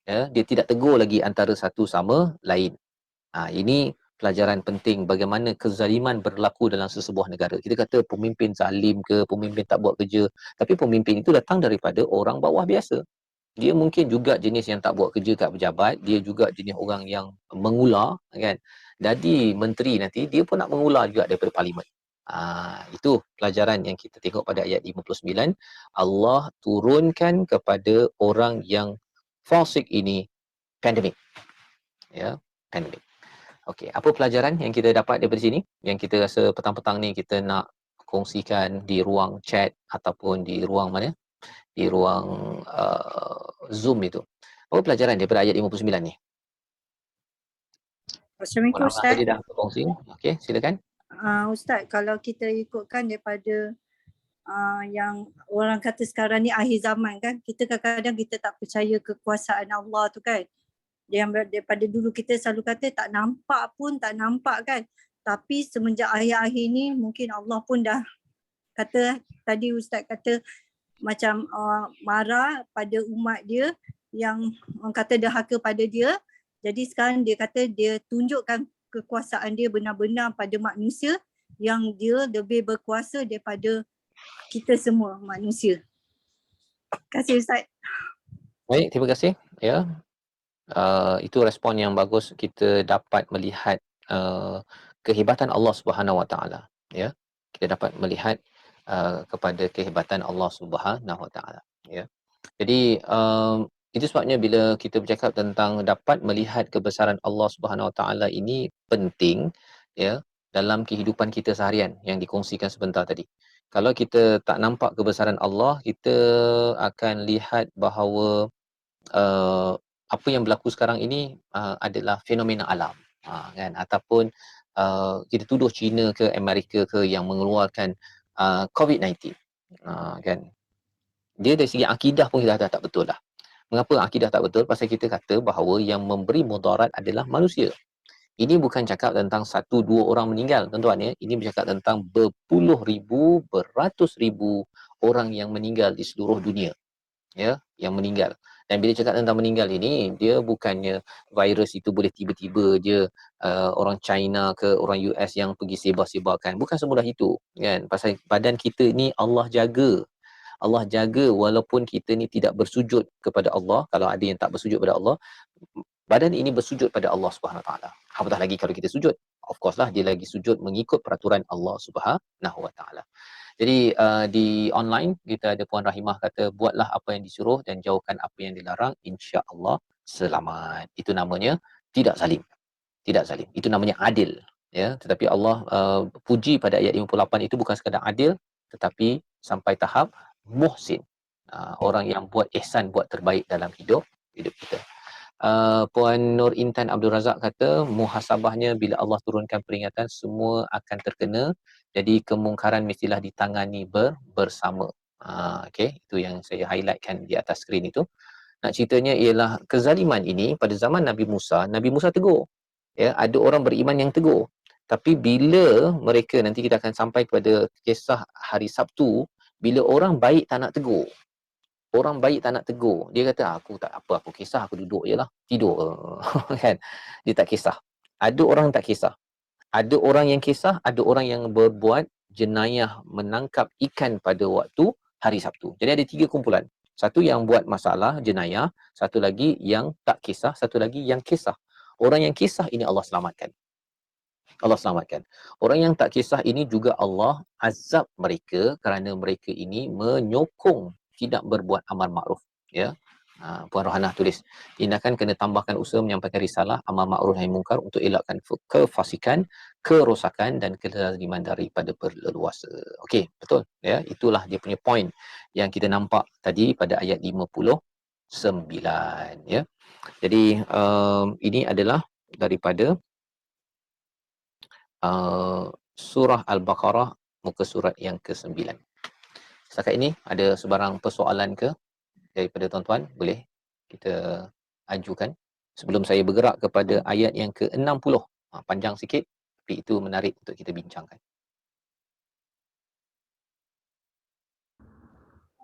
Ya, dia tidak tegur lagi antara satu sama lain. Ini pelajaran penting bagaimana kezaliman berlaku dalam sesebuah negara. Kita kata pemimpin zalim ke, pemimpin tak buat kerja, tapi pemimpin itu datang daripada orang bawah biasa. Dia mungkin juga jenis yang tak buat kerja kat pejabat, dia juga jenis orang yang mengular, kan. Jadi menteri nanti dia pun nak mengular juga daripada parlimen. Itu pelajaran yang kita tengok pada ayat 59. Allah turunkan kepada orang yang fasik ini pandemik. Ya, pandemik. Okey, apa pelajaran yang kita dapat daripada sini? Yang kita rasa petang-petang ni kita nak kongsikan di ruang chat ataupun di ruang mana? Di ruang Zoom itu. Apa pelajaran daripada ayat 59 ni? Assalamualaikum Orang Ustaz. tadi dah berkongsi. Okey, silakan. Ustaz, kalau kita ikutkan daripada yang orang kata sekarang ni akhir zaman kan, kita kadang-kadang kita tak percaya kekuasaan Allah tu kan. Yang daripada dulu kita selalu kata tak nampak pun tak nampak kan. Tapi semenjak akhir-akhir ni mungkin Allah pun dah kata, tadi Ustaz kata macam marah pada umat dia yang orang kata dahaka pada dia. Jadi sekarang dia kata dia tunjukkan kekuasaan dia benar-benar pada manusia, yang dia lebih berkuasa daripada kita semua manusia. Terima kasih Ustaz. Baik, terima kasih. Ya. Itu respon yang bagus, kita dapat melihat kehebatan Allah Subhanahu Wa Taala. Ya. Kita dapat melihat kepada kehebatan Allah Subhanahu Wa Taala. Ya. Jadi itu sebabnya bila kita bercakap tentang dapat melihat kebesaran Allah Subhanahu Wa Taala ini penting, ya, dalam kehidupan kita seharian yang dikongsikan sebentar tadi. Kalau kita tak nampak kebesaran Allah, kita akan lihat bahawa apa yang berlaku sekarang ini adalah fenomena alam, kan, ataupun kita tuduh China ke Amerika ke yang mengeluarkan COVID-19, kan. Dia dari segi akidah pun kita dah tak betul dah. Mengapa akidah tak betul? Pasal kita kata bahawa yang memberi mudarat adalah manusia. Ini bukan cakap tentang satu dua orang meninggal, tuan-tuan, ya. Ini bercakap tentang berpuluh ribu, beratus ribu orang yang meninggal di seluruh dunia, ya, yang meninggal. Dan bila cakap tentang meninggal ini, dia bukannya virus itu boleh tiba-tiba je orang China ke orang US yang pergi sebar-sebarkan. Bukan semudah itu, kan. Pasal badan kita ni Allah jaga. Allah jaga walaupun kita ni tidak bersujud kepada Allah. Kalau ada yang tak bersujud pada Allah, badan ini bersujud pada Allah Subhanahu Wa Taala. Apatah lagi kalau kita sujud. Of course lah, dia lagi sujud mengikut peraturan Allah Subhanahu Wa Taala. Jadi di online kita ada Puan Rahimah kata, buatlah apa yang disuruh dan jauhkan apa yang dilarang, insya-Allah selamat. Itu namanya tidak zalim. Tidak zalim. Itu namanya adil, ya. Tetapi Allah puji pada ayat 58 itu bukan sekadar adil, tetapi sampai tahap muhsin. Orang yang buat ihsan, buat terbaik dalam hidup kita. Puan Nur Intan Abdul Razak kata muhasabahnya bila Allah turunkan peringatan semua akan terkena. Jadi kemungkaran mestilah ditangani bersama. Okey, itu yang saya highlightkan di atas skrin itu. Nak ceritanya ialah kezaliman ini pada zaman Nabi Musa tegur. Ya, ada orang beriman yang tegur. Tapi bila mereka, nanti kita akan sampai kepada kisah hari Sabtu, bila orang baik tak nak tegur. Orang baik tak nak tegur. Dia kata, aku tak apa, aku kisah, aku duduk je lah. Tidur. Kan? Dia tak kisah. Ada orang tak kisah. Ada orang yang kisah, ada orang yang berbuat jenayah menangkap ikan pada waktu hari Sabtu. Jadi ada 3 kumpulan. Satu yang buat masalah, jenayah. Satu lagi yang tak kisah. Satu lagi yang kisah. Orang yang kisah ini Allah selamatkan. Allah selamatkan. Orang yang tak kisah ini juga Allah azab mereka kerana mereka ini menyokong tidak berbuat amar makruf. Ya. Puan Rohanah tulis, tindakan kena tambahkan usaha menyampaikan risalah amar makruf nahi mungkar untuk elakkan kefasikan, kerosakan dan kezaliman daripada berleluasa. Okey, betul ya. Itulah dia punya point yang kita nampak tadi pada ayat 59 ya. Jadi ini adalah daripada surah Al-Baqarah muka surat yang ke-9. Setakat ini ada sebarang persoalan ke daripada tuan-tuan, boleh kita ajukan sebelum saya bergerak kepada ayat yang ke-60. Panjang sikit tapi itu menarik untuk kita bincangkan.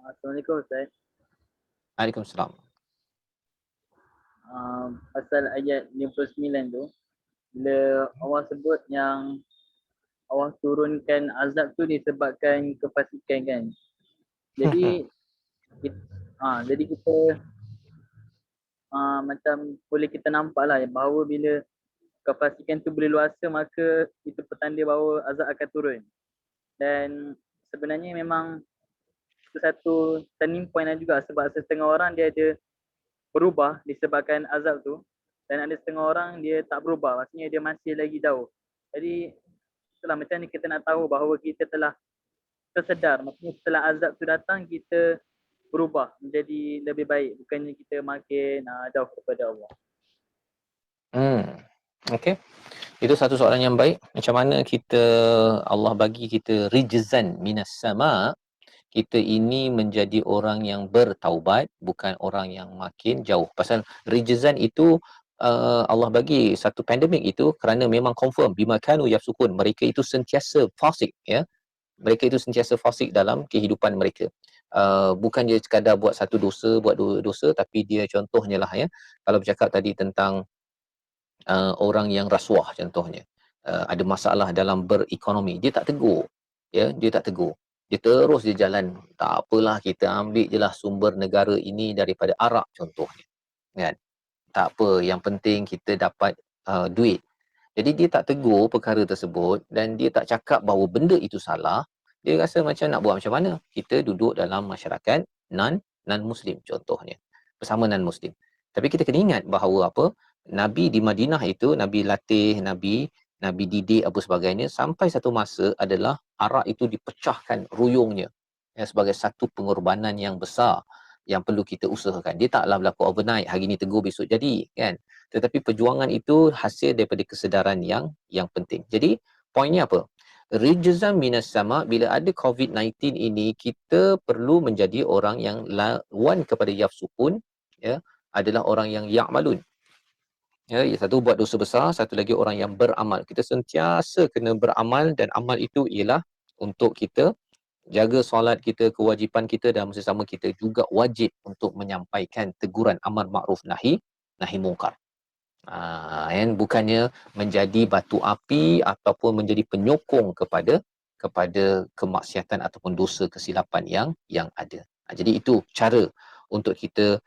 Assalamualaikum Ustaz. Waalaikumsalam. Pasal ayat 59 tu, bila Allah sebut yang Allah turunkan azab tu disebabkan kefasikan kan. Jadi jadi kita macam boleh kita nampak lah bahawa bila kefasikan tu boleh luasa, maka itu petanda bahawa azab akan turun. Dan sebenarnya memang itu satu turning point lah juga, sebab setengah orang dia ada berubah disebabkan azab tu dan ada setengah orang dia tak berubah, maksudnya dia masih lagi jauh. Jadi itulah macam ni kita nak tahu bahawa kita telah tersedar, maksudnya setelah azab tu datang kita berubah menjadi lebih baik, bukannya kita makin jauh kepada Allah. Okey. Itu satu soalan yang baik. Macam mana kita, Allah bagi kita rijzan minas sama, kita ini menjadi orang yang bertaubat, bukan orang yang makin jauh. Pasal rijzan itu Allah bagi satu pandemik itu kerana memang confirm bima kanu yafsukun, mereka itu sentiasa fasik ya. Mereka itu sentiasa fasik dalam kehidupan mereka. Bukan dia sekadar buat satu dosa, buat dua dosa, tapi dia contohnya lah ya. Kalau bercakap tadi tentang orang yang rasuah contohnya, ada masalah dalam berekonomi, dia tak tegur. Ya, dia tak tegur. Dia terus dia jalan, tak apalah kita ambil je lah sumber negara ini daripada Arab contohnya. Kan? Tak apa, yang penting kita dapat duit. Jadi dia tak tegur perkara tersebut dan dia tak cakap bahawa benda itu salah. Dia rasa macam nak buat macam mana? Kita duduk dalam masyarakat non-muslim contohnya. Bersama non-muslim. Tapi kita kena ingat bahawa apa? Nabi di Madinah itu, Nabi latih, Nabi didik apa sebagainya, sampai satu masa adalah Arak itu dipecahkan ruyungnya ya, sebagai satu pengorbanan yang besar yang perlu kita usahakan. Dia taklah berlaku overnight, hari ni tegur besok jadi kan. Tetapi perjuangan itu hasil daripada kesedaran yang penting. Jadi poinnya apa? Rijzan minas sama, bila ada COVID-19 ini kita perlu menjadi orang yang lawan kepada yafsukun ya, adalah orang yang ya'malun. Ya, satu buat dosa besar, satu lagi orang yang beramal. Kita sentiasa kena beramal dan amal itu ialah untuk kita jaga solat kita, kewajipan kita, dan masa sama kita juga wajib untuk menyampaikan teguran amar makruf nahi mungkar. Bukannya menjadi batu api ataupun menjadi penyokong kepada kemaksiatan ataupun dosa kesilapan yang ada. Jadi itu cara untuk kita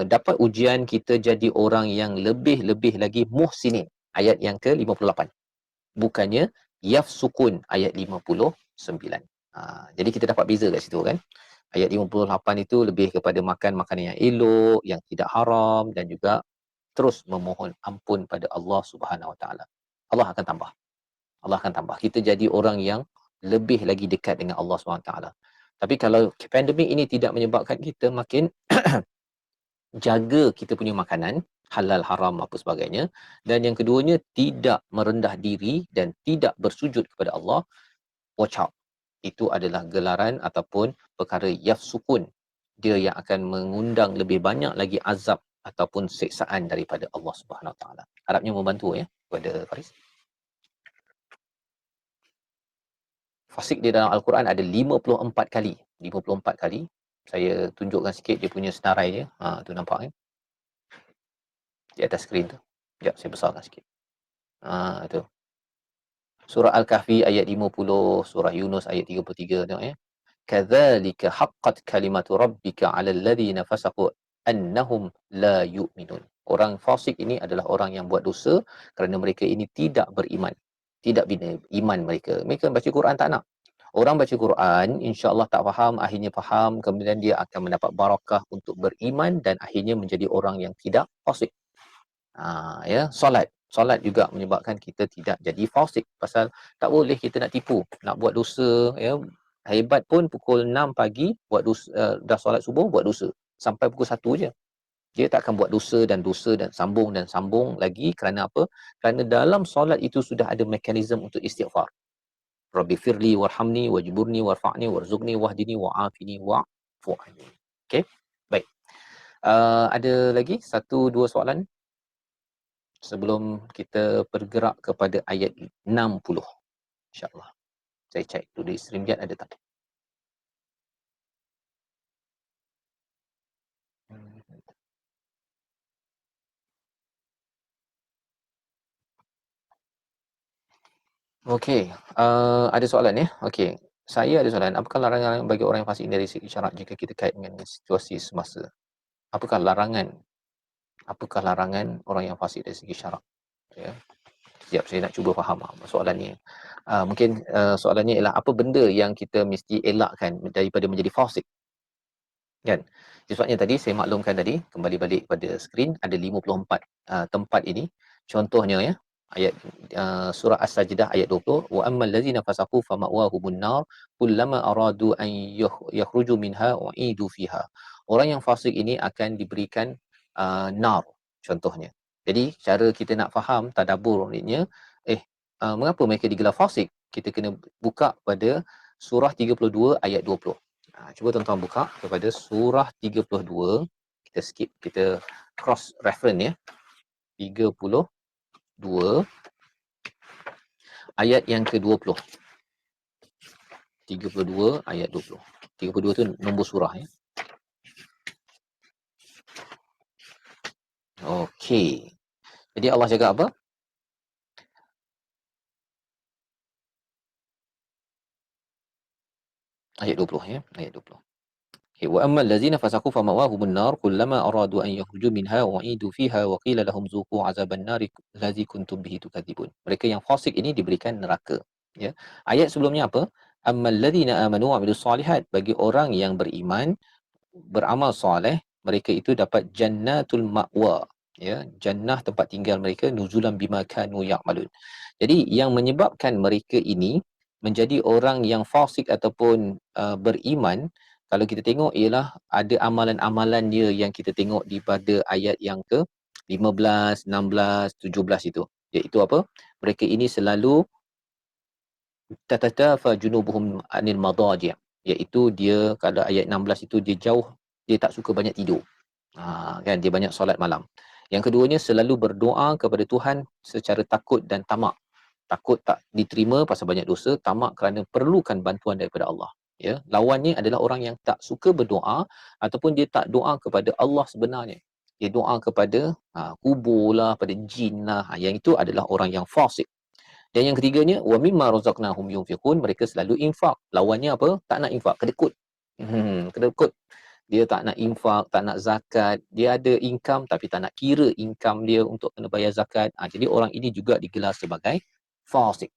dapat ujian kita jadi orang yang lebih lagi muhsinin. Ayat yang ke-58. Bukannya yafsukun ayat 59. Jadi kita dapat beza kat situ kan. Ayat 58 itu lebih kepada makan makanan yang elok, yang tidak haram, dan juga terus memohon ampun pada Allah Subhanahu Wa Taala. Allah akan tambah. Allah akan tambah. Kita jadi orang yang lebih lagi dekat dengan Allah Subhanahu Wa Taala. Tapi kalau pandemik ini tidak menyebabkan kita makin jaga kita punya makanan, halal haram apa sebagainya, dan yang keduanya tidak merendah diri dan tidak bersujud kepada Allah, watch out. Itu adalah gelaran ataupun perkara yafsukun, dia yang akan mengundang lebih banyak lagi azab ataupun siksaan daripada Allah Subhanahu Wa Taala. Harapnya membantu ya kepada Faris. Fasik di dalam Al-Quran ada 54 kali. 54 kali. Saya tunjukkan sikit dia punya senarai dia. Tu nampak kan? Di atas skrin tu. Sekejap saya besarkan sikit. Tu. Surah Al-Kahfi ayat 50, surah Yunus ayat 33 tengok ya. Kadzalika haqqat kalimatu rabbika 'alal ladzina fasaqu annahum la yu'minun. Orang fasik ini adalah orang yang buat dosa kerana mereka ini tidak beriman. Tidak bina iman mereka. Mereka baca Quran tak nak. Orang baca Quran insya-Allah tak faham, akhirnya faham, kemudian dia akan mendapat barakah untuk beriman dan akhirnya menjadi orang yang tidak fasik. Ya, solat juga menyebabkan kita tidak jadi fasik, pasal tak boleh kita nak tipu, nak buat dosa ya. Hebat pun pukul 6 pagi buat dosa, dah solat subuh buat dosa sampai pukul 1 je. Dia tak akan buat dosa dan sambung lagi. Kerana apa? Kerana dalam solat itu sudah ada mekanisme untuk istighfar. Rabbi firli warhamni wajburni warfa'ni warzuqni wahdini wa'afini wa'fu anni. Okey. Baik. Ada lagi 1-2 soalan sebelum kita bergerak kepada ayat 60 insya-Allah. Saya cek dulu di StreamYard ada tak. Okey, ada soalan ya. Okey, saya ada soalan. Apakah larangan bagi orang yang fasik dari segi syarak jika kita kait dengan situasi semasa? Apakah larangan? Apakah larangan orang yang fasik dari segi syarak? Ya. Sekejap saya nak cuba faham soalan ni. Mungkin soalannya ialah apa benda yang kita mesti elakkan daripada menjadi fasik? Kan? Sebabnya tadi saya maklumkan tadi, kembali balik pada skrin, ada 54 tempat ini. Contohnya ya, ayat surah As-Sajdah ayat 20, wa ammal ladzina fasaqu fama'wahumun nar kullama aradu an yakhruju minha u'idu fiha. Orang yang fasik ini akan diberikan nar contohnya. Jadi cara kita nak faham tadaburnya, mengapa mereka digelar fasik? Kita kena buka pada surah 32 ayat 20. Cuba tuan-tuan buka kepada surah 32. Kita skip, kita cross reference ya. 32 ayat yang ke-20. 32 ayat 20. 32 tu nombor surah ya. Okey. Jadi Allah cakap apa? Ayat 20 ya, ayat 20. Wa ammal ladzina fasaqu fama'wahumun nar kullama aradu an yakhruju minha wa'idu fiha wa qila lahum zuqu azaban nar allazi kuntum bihi tukadzibun. Mereka yang fasik ini diberikan neraka, ya. Ayat sebelumnya apa? Ammal ladzina amanu wa amilus solihat, bagi orang yang beriman, beramal soleh, mereka itu dapat jannatul ma'wa, ya, jannah tempat tinggal mereka, nuzulan bima kanu ya'malun. Jadi yang menyebabkan mereka ini menjadi orang yang fasik ataupun beriman, kalau kita tengok ialah ada amalan-amalan dia yang kita tengok di pada ayat yang ke 15, 16, 17 itu. Iaitu apa? Mereka ini selalu tatatafa junubuhum anil madaji'. Iaitu dia kalau ayat 16 itu dia jauh, dia tak suka banyak tidur. Kan dia banyak solat malam. Yang keduanya selalu berdoa kepada Tuhan secara takut dan tamak. Takut tak diterima pasal banyak dosa, tamak kerana perlukan bantuan daripada Allah. Ya, lawannya adalah orang yang tak suka berdoa ataupun dia tak doa kepada Allah sebenarnya. Dia doa kepada kubur lah, pada jin lah. Yang itu adalah orang yang fasik. Dan yang ketiganya, wa mimma razaqnahum yunfiqun, mereka selalu infak. Lawannya apa? Tak nak infak, kedekut. Kedekut. Dia tak nak infak, tak nak zakat. Dia ada income tapi tak nak kira income dia untuk kena bayar zakat. Jadi orang ini juga digelar sebagai fasik.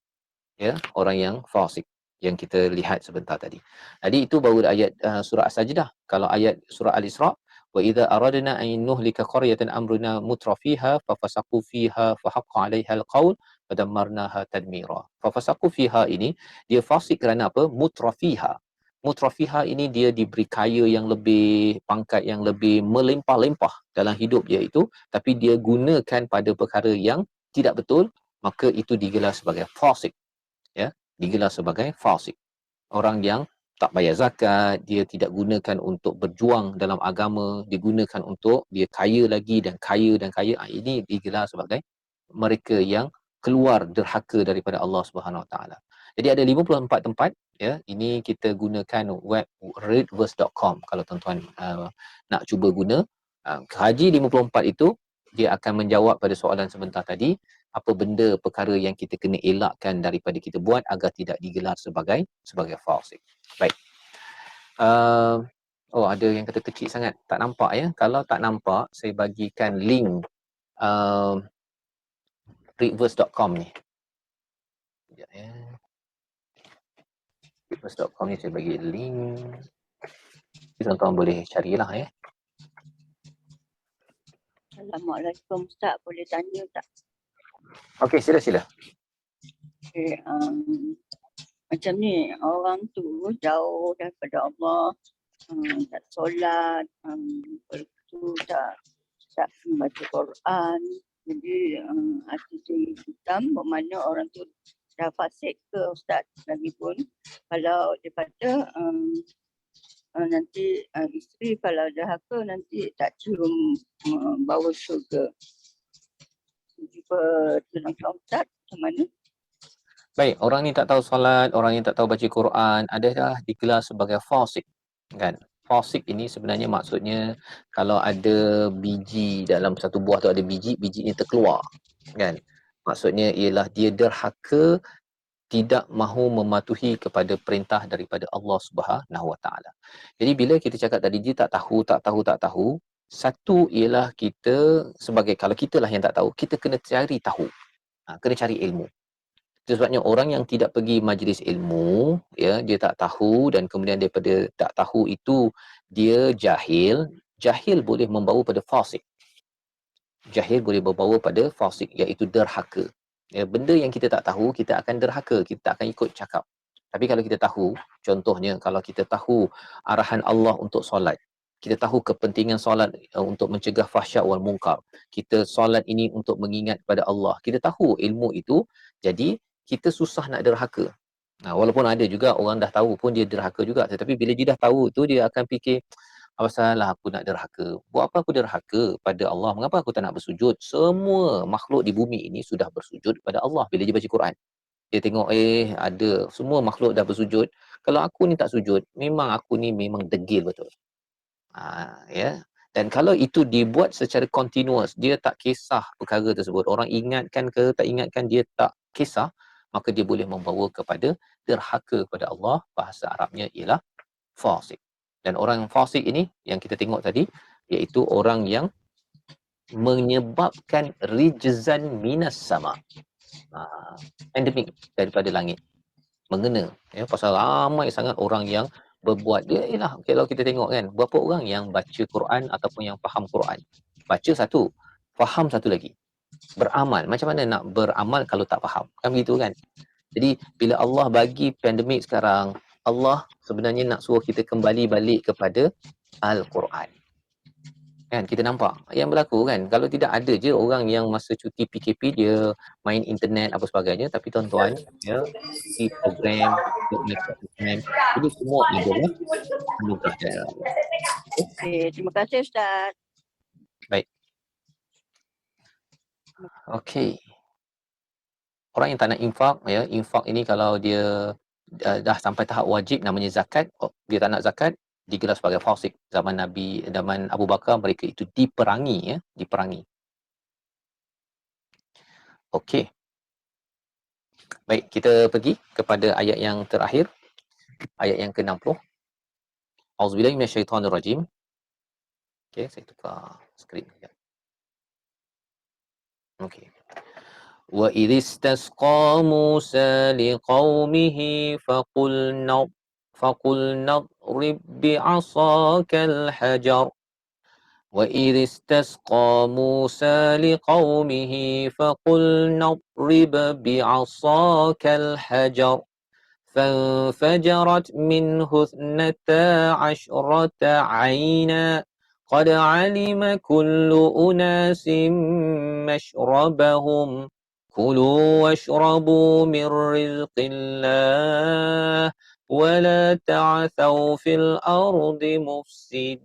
Ya, orang yang fasik yang kita lihat sebentar tadi. Jadi itu baru ayat surah As-Sajdah. Kalau ayat surah Al-Isra, wa idza aradna an nuhlika qaryatan amruna mutrafiha fafasaqu fiha fahaqqa 'alaiha al-qaul fadammarnaha tadmira. Fafasaqu fiha ini dia fasik kerana apa? Mutrafiha. mutrafiha ini dia diberi kaya yang lebih, pangkat yang lebih melimpah-limpah dalam hidup dia itu, tapi dia gunakan pada perkara yang tidak betul, maka itu digelar sebagai fasik, ya, digelar sebagai fasik. Orang yang tak bayar zakat, dia tidak gunakan untuk berjuang dalam agama, digunakan untuk dia kaya lagi dan kaya dan kaya, ini digelar sebagai mereka yang keluar derhaka daripada Allah Subhanahu Wa Taala. Jadi ada 54 tempat, ya. Ini kita gunakan web readverse.com kalau tuan-tuan nak cuba guna. Haji 54 itu dia akan menjawab pada soalan sebentar tadi, apa benda perkara yang kita kena elakkan daripada kita buat agar tidak digelar sebagai fasik. Baik. Oh, ada yang kata kecil sangat, tak nampak ya. Kalau tak nampak, saya bagikan link readverse.com ni. Sekejap ya. readverse.com ni saya bagi link. Tuan-tuan boleh carilah ya. Assalamualaikum Ustaz, boleh tanya tak? Okey, sila. Okay, macam ni, orang tu jauh daripada Allah, tak solat, tu tak membaca Quran. Jadi hati dia hitam, bermakna orang tu dah fasik ke Ustaz? Lagipun kalau dia kata nanti isteri kalau derhaka nanti tak cium bau syurga. Jumpa dengan Ustaz macam mana? Baik, orang ni tak tahu solat, orang ni tak tahu baca Quran, adakah digelar sebagai fasik? Kan? Fasik ini sebenarnya maksudnya kalau ada biji dalam satu buah tu ada biji ni terkeluar. Kan? Maksudnya ialah dia derhaka, tidak mahu mematuhi kepada perintah daripada Allah Subhanahu Wa Taala. Jadi bila kita cakap tadi dia tak tahu, satu ialah kita sebagai, kalau kita lah yang tak tahu, kita kena cari tahu. Kena cari ilmu. Itu sebabnya orang yang tidak pergi majlis ilmu, ya, dia tak tahu, dan kemudian daripada tak tahu itu dia jahil boleh membawa pada fasik. Jahil boleh membawa pada fasik, iaitu derhaka. Ya, benda yang kita tak tahu, kita akan derhaka, kita akan ikut cakap. Tapi kalau kita tahu, contohnya kalau kita tahu arahan Allah untuk solat, kita tahu kepentingan solat untuk mencegah fahsyak wal munkar, kita solat ini untuk mengingat kepada Allah, kita tahu ilmu itu, jadi kita susah nak derhaka. Walaupun ada juga orang dah tahu pun dia derhaka juga, tetapi bila dia dah tahu tu dia akan fikir, apa salah aku nak derhaka? Buat apa aku derhaka pada Allah? Mengapa aku tak nak bersujud? Semua makhluk di bumi ini sudah bersujud kepada Allah bila dia baca Quran. Dia tengok ada semua makhluk dah bersujud. Kalau aku ni tak sujud, memang aku ni memang degil betul. Ya. Dan kalau itu dibuat secara continuous, dia tak kisah perkara tersebut. Orang ingatkan ke tak ingatkan, dia tak kisah, maka dia boleh membawa kepada derhaka kepada Allah. Bahasa Arabnya ialah fasik. Dan orang yang fasik ini yang kita tengok tadi, iaitu orang yang menyebabkan rijzan minas sama. Endemik daripada langit. Mengena. Ya, pasal ramai sangat orang yang berbuat. Dia ialah, kalau kita tengok kan, berapa orang yang baca Quran ataupun yang faham Quran. Baca satu, faham satu lagi. Beramal. Macam mana nak beramal kalau tak faham? Kan begitu kan? Jadi bila Allah bagi pandemik sekarang, Allah sebenarnya nak suruh kita kembali balik kepada Al-Quran. Kan kita nampak yang berlaku kan, kalau tidak ada je orang yang masa cuti PKP dia main internet apa sebagainya, tapi tuan-tuan ya di program ini semua adalah anugerah dari Allah. Okey, terima kasih Ustaz. Baik. Okey. Orang yang tak nak infak, ya, infak ini kalau dia dah sampai tahap wajib namanya zakat, dia tak nak zakat, digelar sebagai fasik. Zaman Nabi, zaman Abu Bakar, mereka itu diperangi, ya, diperangi. Okey. Baik, kita pergi kepada ayat yang terakhir, ayat yang ke-60. Auzubillahi minasyaitonirrajim. Okey, saya tukar skrin sekejap. Okey. Wa idhistasqa Musa liqaumihi faqulna idrib bi'asakal hajar. وإذ استسقى موسى لقومه فقلنا اضرب بعصاك الحجر فانفجرت منه اثنتا عشرة عينا قد علم كل أناس مشربهم كلوا واشربوا من رزق الله ولا تعثوا في الأرض مفسدين.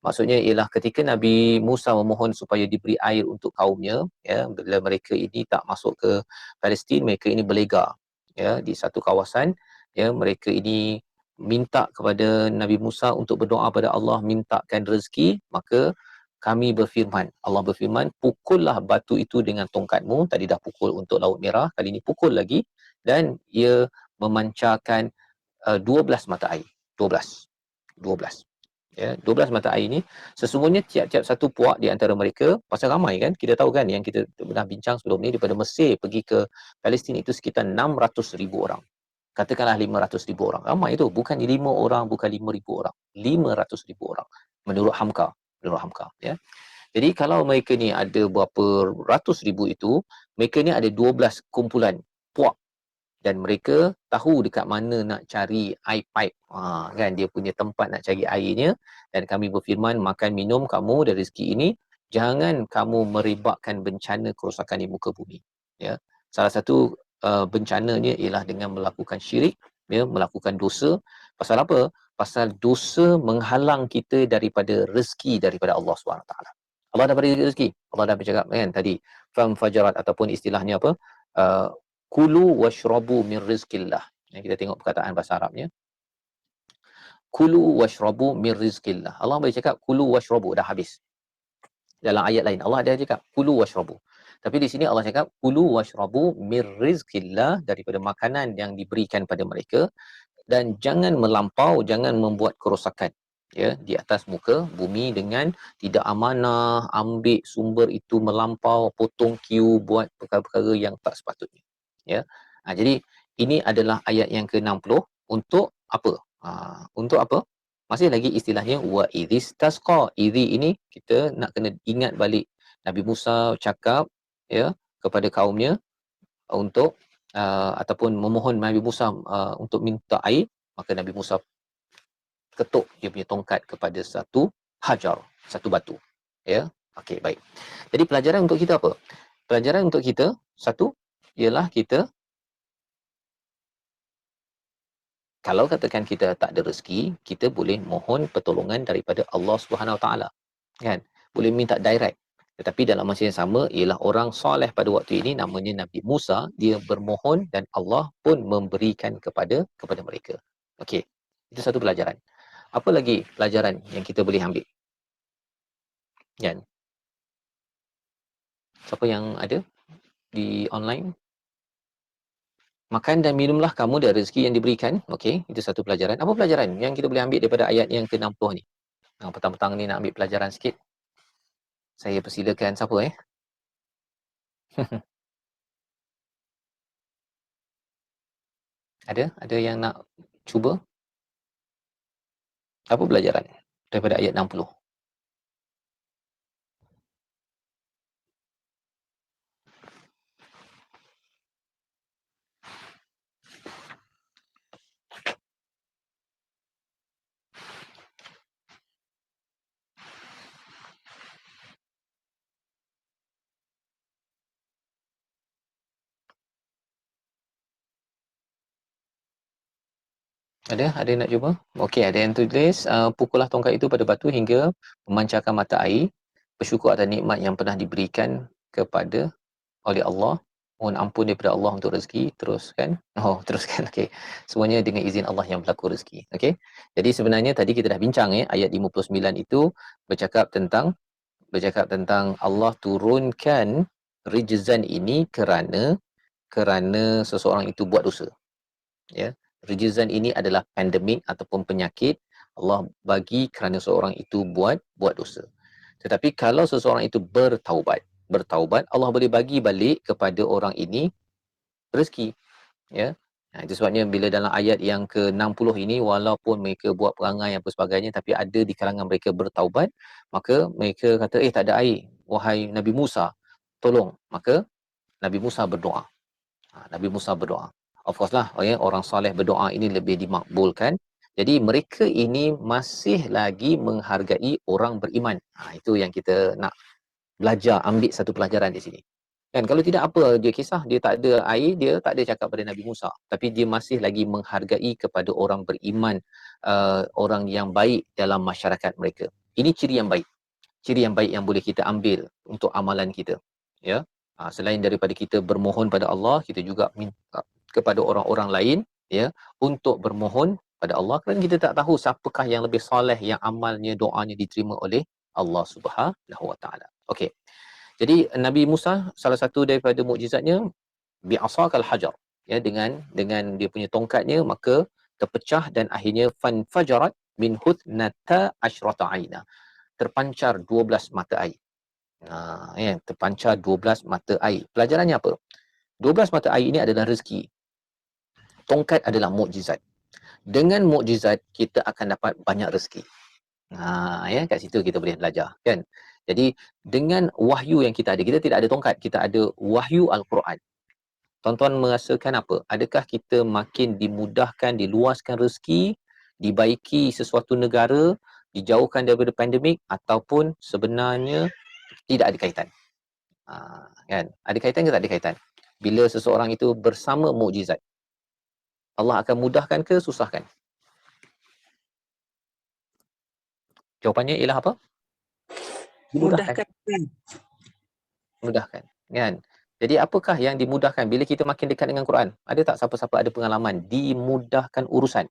Maksudnya ialah ketika Nabi Musa memohon supaya diberi air untuk kaumnya, ya, bila mereka ini tak masuk ke Palestin, mereka ini berlegar, ya, di satu kawasan, ya, mereka ini minta kepada Nabi Musa untuk berdoa pada Allah mintakan rezeki, maka kami berfirman, Allah berfirman, pukullah batu itu dengan tongkatmu. Tadi dah pukul untuk Laut Merah, kali ini pukul lagi, dan ia memancarkan 12 mata air. 12. Ya, 12 mata air ini sesungguhnya tiap-tiap satu puak di antara mereka, pasal ramai kan, kita tahu kan yang kita pernah bincang sebelum ni, daripada Mesir pergi ke Palestin itu sekitar 600,000 orang. Katakanlah 500,000 orang. Ramai itu, bukan 5 orang, bukan 5,000 orang. 500,000 orang menurut Hamka, ya. Jadi kalau mereka ni ada berapa ratus ribu itu, mereka ni ada 12 kumpulan puak, dan mereka tahu dekat mana nak cari air pipe, kan, dia punya tempat nak cari airnya. Dan kami berfirman, makan minum kamu dari rezeki ini, jangan kamu merebakkan bencana kerosakan di muka bumi, ya. Salah satu bencananya ialah dengan melakukan syirik, ya, melakukan dosa. Pasal apa? Pasal dosa menghalang kita daripada rezeki daripada Allah SWT. Allah dah beri rezeki, Allah dah bercakap kan tadi, fam fajarat, ataupun istilahnya apa, kulu washrabu min rizqillah. Kita tengok perkataan bahasa Arabnya. Kulu washrabu min rizqillah. Allah bercakap kulu washrabu, dah habis. Dalam ayat lain Allah ada cakap kulu washrabu. Tapi di sini Allah cakap kulu washrabu min rizqillah, daripada makanan yang diberikan pada mereka, dan jangan melampau, jangan membuat kerosakan, ya, di atas muka bumi dengan tidak amanah, ambil sumber itu melampau, potong kiu, buat perkara-perkara yang tak sepatutnya, ya. Jadi ini adalah ayat yang ke-60 untuk apa? Untuk apa? Masih lagi istilahnya wa idhistasqa. Idhi ini kita nak kena ingat balik Nabi Musa cakap, ya, kepada kaumnya untuk ataupun memohon Nabi Musa untuk minta air, maka Nabi Musa ketuk dia punya tongkat kepada satu hajar, satu batu, ya. Okey, baik. Jadi pelajaran untuk kita apa? Pelajaran untuk kita satu ialah kita, kalau katakan kita tak ada rezeki, kita boleh mohon pertolongan daripada Allah Subhanahu Wa Taala, kan? Boleh minta direct. Tetapi dalam masa yang sama ialah orang soleh pada waktu ini namanya Nabi Musa, dia bermohon dan Allah pun memberikan kepada mereka. Okey. Itu satu pelajaran. Apa lagi pelajaran yang kita boleh ambil? Kan? Siapa yang ada di online? Makan dan minumlah kamu dari rezeki yang diberikan. Okey, itu satu pelajaran. Apa pelajaran yang kita boleh ambil daripada ayat yang ke-60 ni? Petang-petang ni nak ambil pelajaran sikit. Saya persilakan siapa Ada yang nak cuba? Apa pelajaran daripada ayat 60? Ada yang nak cuba? Okey, ada yang tulis pukullah tongkat itu pada batu hingga memancarkan mata air. Bersyukur atas nikmat yang pernah diberikan kepada oleh Allah. Mohon ampun daripada Allah untuk rezeki. Teruskan. Teruskan. Okey. Semuanya dengan izin Allah yang berlaku rezeki. Okey. Jadi sebenarnya tadi kita dah bincang ayat 59 itu bercakap tentang Allah turunkan rijzan ini kerana seseorang itu buat dosa. Ya. Rijzan ini adalah pandemik ataupun penyakit Allah bagi kerana seorang itu buat dosa. Tetapi kalau seseorang itu bertaubat, Allah boleh bagi balik kepada orang ini rezeki, ya. Itu sebabnya bila dalam ayat yang ke-60 ini, walaupun mereka buat perangai apa sebagainya, tapi ada di kalangan mereka bertaubat, maka mereka kata tak ada air, wahai Nabi Musa, tolong. Maka Nabi Musa berdoa, Nabi Musa berdoa. Of course lah, orang soleh berdoa ini lebih dimakbulkan. Jadi mereka ini masih lagi menghargai orang beriman. Itu yang kita nak belajar, ambil satu pelajaran di sini. Kan kalau tidak apa dia kisah, dia tak ada air, dia tak ada cakap pada Nabi Musa, tapi dia masih lagi menghargai kepada orang beriman, orang yang baik dalam masyarakat mereka. Ini ciri yang baik. Ciri yang baik yang boleh kita ambil untuk amalan kita. Ya. Selain daripada kita bermohon pada Allah, kita juga minta kepada orang-orang lain, ya, untuk bermohon pada Allah, kerana kita tak tahu siapakah yang lebih soleh, yang amalnya, doanya diterima oleh Allah Subhanahu Wa Taala. Okey. Jadi Nabi Musa, salah satu daripada mukjizatnya bi'asakal hajar, ya, dengan dia punya tongkatnya, maka terpecah dan akhirnya fanfajarat min hutnata asyrata aina, terpancar 12 mata air. Ya, terpancar 12 mata air. Pelajarannya apa? 12 mata air ini adalah rezeki. Tongkat adalah mukjizat. Dengan mukjizat kita akan dapat banyak rezeki. Ya, kat situ kita boleh belajar, kan? Jadi dengan wahyu yang kita ada, kita tidak ada tongkat, kita ada wahyu Al-Quran. Tuan-tuan merasakan apa? Adakah kita makin dimudahkan, diluaskan rezeki, dibaiki sesuatu negara, dijauhkan daripada pandemik, ataupun sebenarnya tidak ada kaitan? Kan? Ada kaitan ke tak ada kaitan? Bila seseorang itu bersama mukjizat, Allah akan mudahkan ke susahkan? Jawapannya ialah apa? Mudahkan. Mudahkan, kan? Jadi apakah yang dimudahkan bila kita makin dekat dengan Quran? Ada tak siapa-siapa ada pengalaman dimudahkan urusan?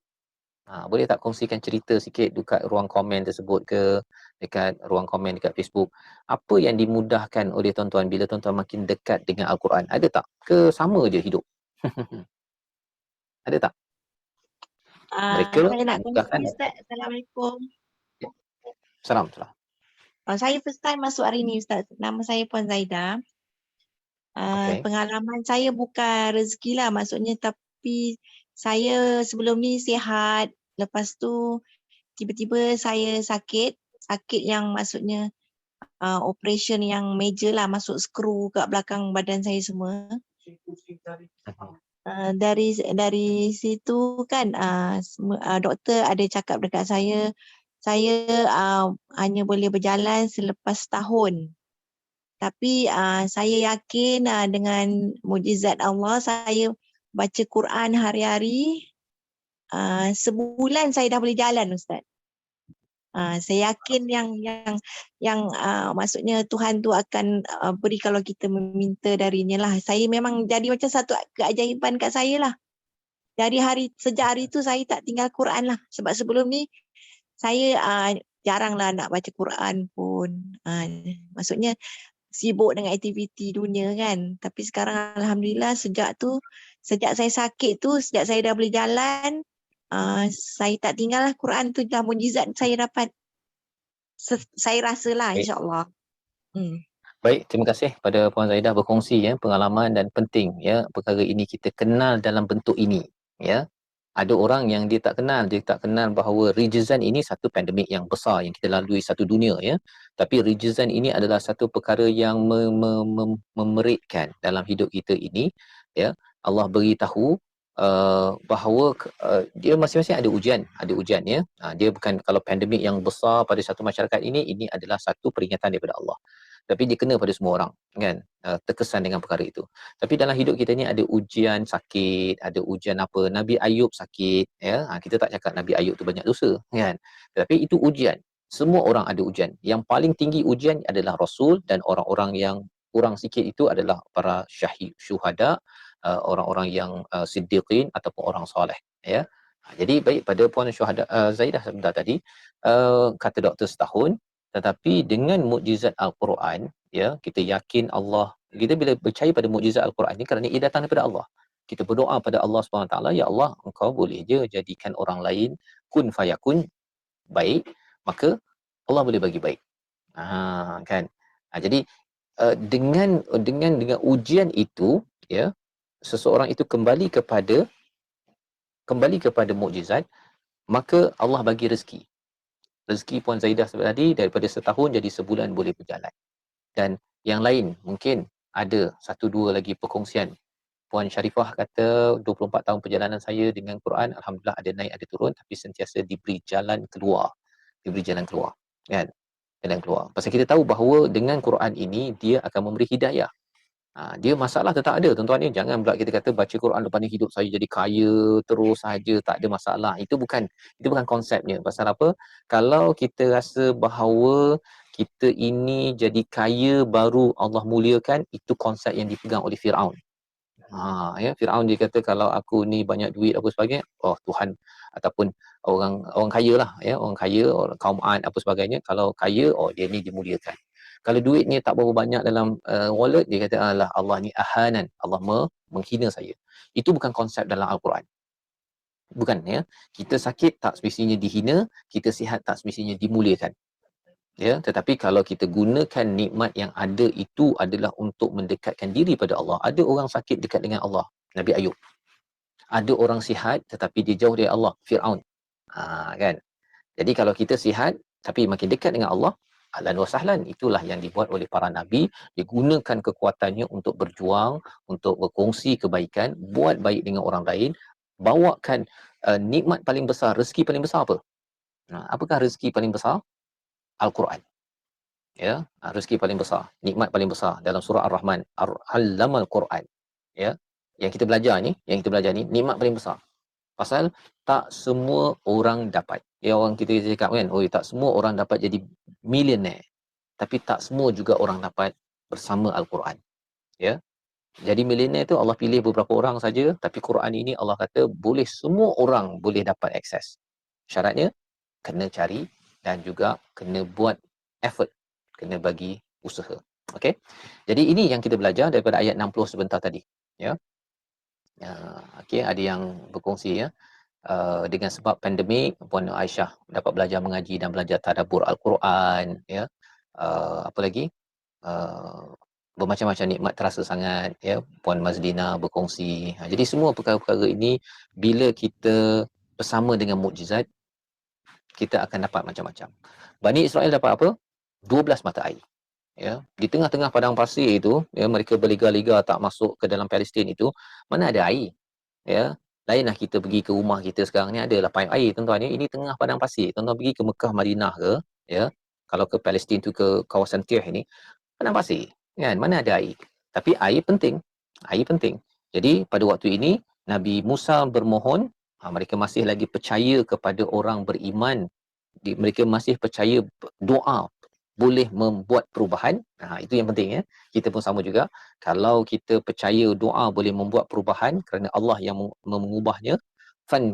Boleh tak kongsikan cerita sikit dekat ruang komen tersebut ke, dekat ruang komen dekat Facebook? Apa yang dimudahkan oleh tuan-tuan bila tuan-tuan makin dekat dengan Al-Quran? Ada tak? Ke sama je hidup? Ada tak? Mereka Saya nak dimudahkan. kongsi, Ustaz. Assalamualaikum. Salam. Saya first time masuk hari ni, Ustaz. Nama saya Puan Zaida. Okay. Pengalaman saya bukan rezeki lah maksudnya, tapi saya sebelum ni sihat. Lepas tu tiba-tiba saya sakit yang maksudnya operation yang major lah, masuk skru kat belakang badan saya semua. Dari situ kan doktor ada cakap dekat saya hanya boleh berjalan selepas tahun. Tapi saya yakin dengan mukjizat Allah, saya baca Quran hari-hari, sebulan saya dah boleh jalan, Ustaz. Saya yakin yang maksudnya Tuhan tu akan beri kalau kita meminta darinya lah. Saya memang jadi macam satu keajaiban kat saya lah. Sejak hari tu saya tak tinggal Quran lah. Sebab sebelum ni saya jarang lah nak baca Quran pun. Maksudnya sibuk dengan aktiviti dunia kan. Tapi sekarang alhamdulillah sejak saya sakit tu, sejak saya dah boleh jalan, saya tak tinggal lah. Quran tu dah mukjizat saya dapat. Saya rasalah insya-Allah. Baik, terima kasih pada Puan Zaidah berkongsi pengalaman dan penting perkara ini kita kenal dalam bentuk ini, ya. Ada orang yang dia tak kenal bahawa rijzan ini satu pandemik yang besar yang kita lalui satu dunia, ya. Tapi rijzan ini adalah satu perkara yang memeritkan dalam hidup kita ini, ya. Allah beritahu bahawa dia masing-masing ada ujian, ya. Dia bukan kalau pandemik yang besar pada satu masyarakat ini adalah satu peringatan daripada Allah. Tapi dia kena pada semua orang, kan, terkesan dengan perkara itu. Tapi dalam hidup kita ni ada ujian sakit, ada ujian apa, Nabi Ayub sakit, ya. Kita tak cakap Nabi Ayub tu banyak dosa, kan, tapi itu ujian. Semua orang ada ujian. Yang paling tinggi ujian adalah Rasul, dan orang-orang yang kurang sikit itu adalah para syuhada, orang-orang yang siddiqin ataupun orang soleh, ya. Jadi baik pada Puan Syuhada Zaidah sebentar tadi, kata doktor setahun, tetapi dengan mukjizat Al-Quran, ya, kita yakin Allah. Kita bila percaya pada mukjizat Al-Quran ini kerana ia datang daripada Allah. Kita berdoa pada Allah SWT, ya Allah, engkau boleh je jadikan orang lain kun fayakun baik, maka Allah boleh bagi baik. Kan? Jadi dengan ujian itu, ya, seseorang itu kembali kepada mukjizat, maka Allah bagi rezeki. Rezeki Puan Zaidah tadi daripada setahun jadi sebulan boleh berjalan. Dan yang lain mungkin ada satu dua lagi perkongsian Puan Syarifah kata 24 tahun perjalanan saya dengan Quran, alhamdulillah ada naik ada turun, tapi sentiasa diberi jalan keluar. Diberi jalan keluar. Kan? Jalan keluar. Pasal kita tahu bahawa dengan Quran ini dia akan memberi hidayah. Dia masalah tetap ada tuan-tuan ni. Jangan pula kita kata baca Quran lepas ni hidup saya jadi kaya terus saja, tak ada masalah. Itu bukan konsepnya. Pasal apa? Kalau kita rasa bahawa kita ini jadi kaya baru Allah muliakan, itu konsep yang dipegang oleh Firaun. Firaun dia kata kalau aku ni banyak duit apa sebagainya, oh Tuhan ataupun orang kaya lah, orang kaya, orang kaum Ad apa sebagainya, kalau kaya, oh dia ni dimuliakan. Kalau duitnya tak berapa banyak dalam wallet, dia kata alah Allah ni ahanan, Allah menghina saya. Itu bukan konsep dalam Al-Quran. Bukan ya. Kita sakit tak semestinya dihina, kita sihat tak semestinya dimuliakan. Ya, tetapi kalau kita gunakan nikmat yang ada itu adalah untuk mendekatkan diri pada Allah. Ada orang sakit dekat dengan Allah, Nabi Ayub. Ada orang sihat tetapi dia jauh dari Allah, Firaun. Kan? Jadi kalau kita sihat tapi makin dekat dengan Allah, ahlan wa sahlan, itulah yang dibuat oleh para nabi. Dia gunakan kekuatannya untuk berjuang, untuk berkongsi kebaikan, buat baik dengan orang lain, bawakan nikmat paling besar, rezeki paling besar apa? Apakah rezeki paling besar? Al-Quran. Ya, rezeki paling besar, nikmat paling besar dalam surah Ar-Rahman, Allamal Quran. Ya, yang kita belajar ni nikmat paling besar. Pasal tak semua orang dapat. Ya, orang kita cakap kan, oh tak semua orang dapat jadi millionaire. Tapi tak semua juga orang dapat bersama Al-Quran. Ya. Jadi millionaire tu Allah pilih beberapa orang saja, tapi Quran ini Allah kata boleh semua orang boleh dapat akses. Syaratnya kena cari dan juga kena buat effort, kena bagi usaha. Okey. Jadi ini yang kita belajar daripada ayat 60 sebentar tadi, ya. Okey, ada yang berkongsi ya. Dengan sebab pandemik, Puan Aisyah dapat belajar mengaji dan belajar tadabbur Al-Quran, ya. Apa lagi? Bermacam-macam nikmat terasa sangat, ya. Puan Mazlina berkongsi. Jadi semua perkara-perkara ini bila kita bersama dengan mukjizat, kita akan dapat macam-macam. Bani Israel dapat apa? 12 mata air. Ya, di tengah-tengah padang pasir itu, ya, mereka berliga-liga tak masuk ke dalam Palestin itu, mana ada air? Ya, lainlah kita pergi ke rumah kita sekarang ni adalah paip air tuan-tuan, ya. Ini tengah padang pasir. Tuan-tuan pergi ke Mekah, Madinah ke, ya. Kalau ke Palestin tu, ke kawasan Tih ini, padang pasir, kan? Mana ada air? Tapi air penting. Air penting. Jadi pada waktu ini Nabi Musa bermohon, mereka masih lagi percaya kepada orang beriman. Mereka masih percaya doa boleh membuat perubahan. Itu yang penting, ya. Kita pun sama juga. Kalau kita percaya doa boleh membuat perubahan kerana Allah yang mengubahnya,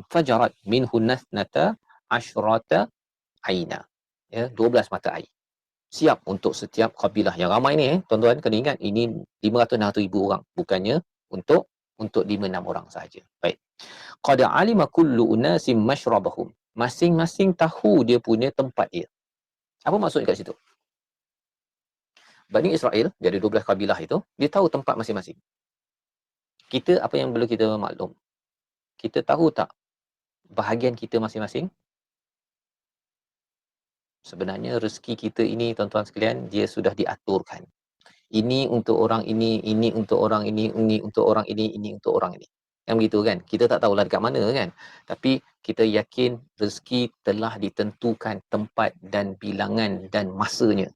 fajarat minhu nathnata asyrata aina. Ya, 12 mata air. Siap untuk setiap kabilah yang ramai ni, tuan-tuan kena ingat ini 500-600,000 orang, bukannya untuk 5-6 orang sahaja. Baik. Qad alima kullu unasim mashrabahum. Masing-masing tahu dia punya tempat dia. Apa maksud kat situ? Bani Israel, dia ada 12 kabilah itu, dia tahu tempat masing-masing. Kita, apa yang perlu kita maklum? Kita tahu tak bahagian kita masing-masing? Sebenarnya rezeki kita ini, tuan-tuan sekalian, dia sudah diaturkan. Ini untuk orang ini untuk orang ini untuk orang ini untuk orang ini. Yang begitu kan? Kita tak tahulah dekat mana kan? Tapi kita yakin rezeki telah ditentukan tempat dan bilangan dan masanya.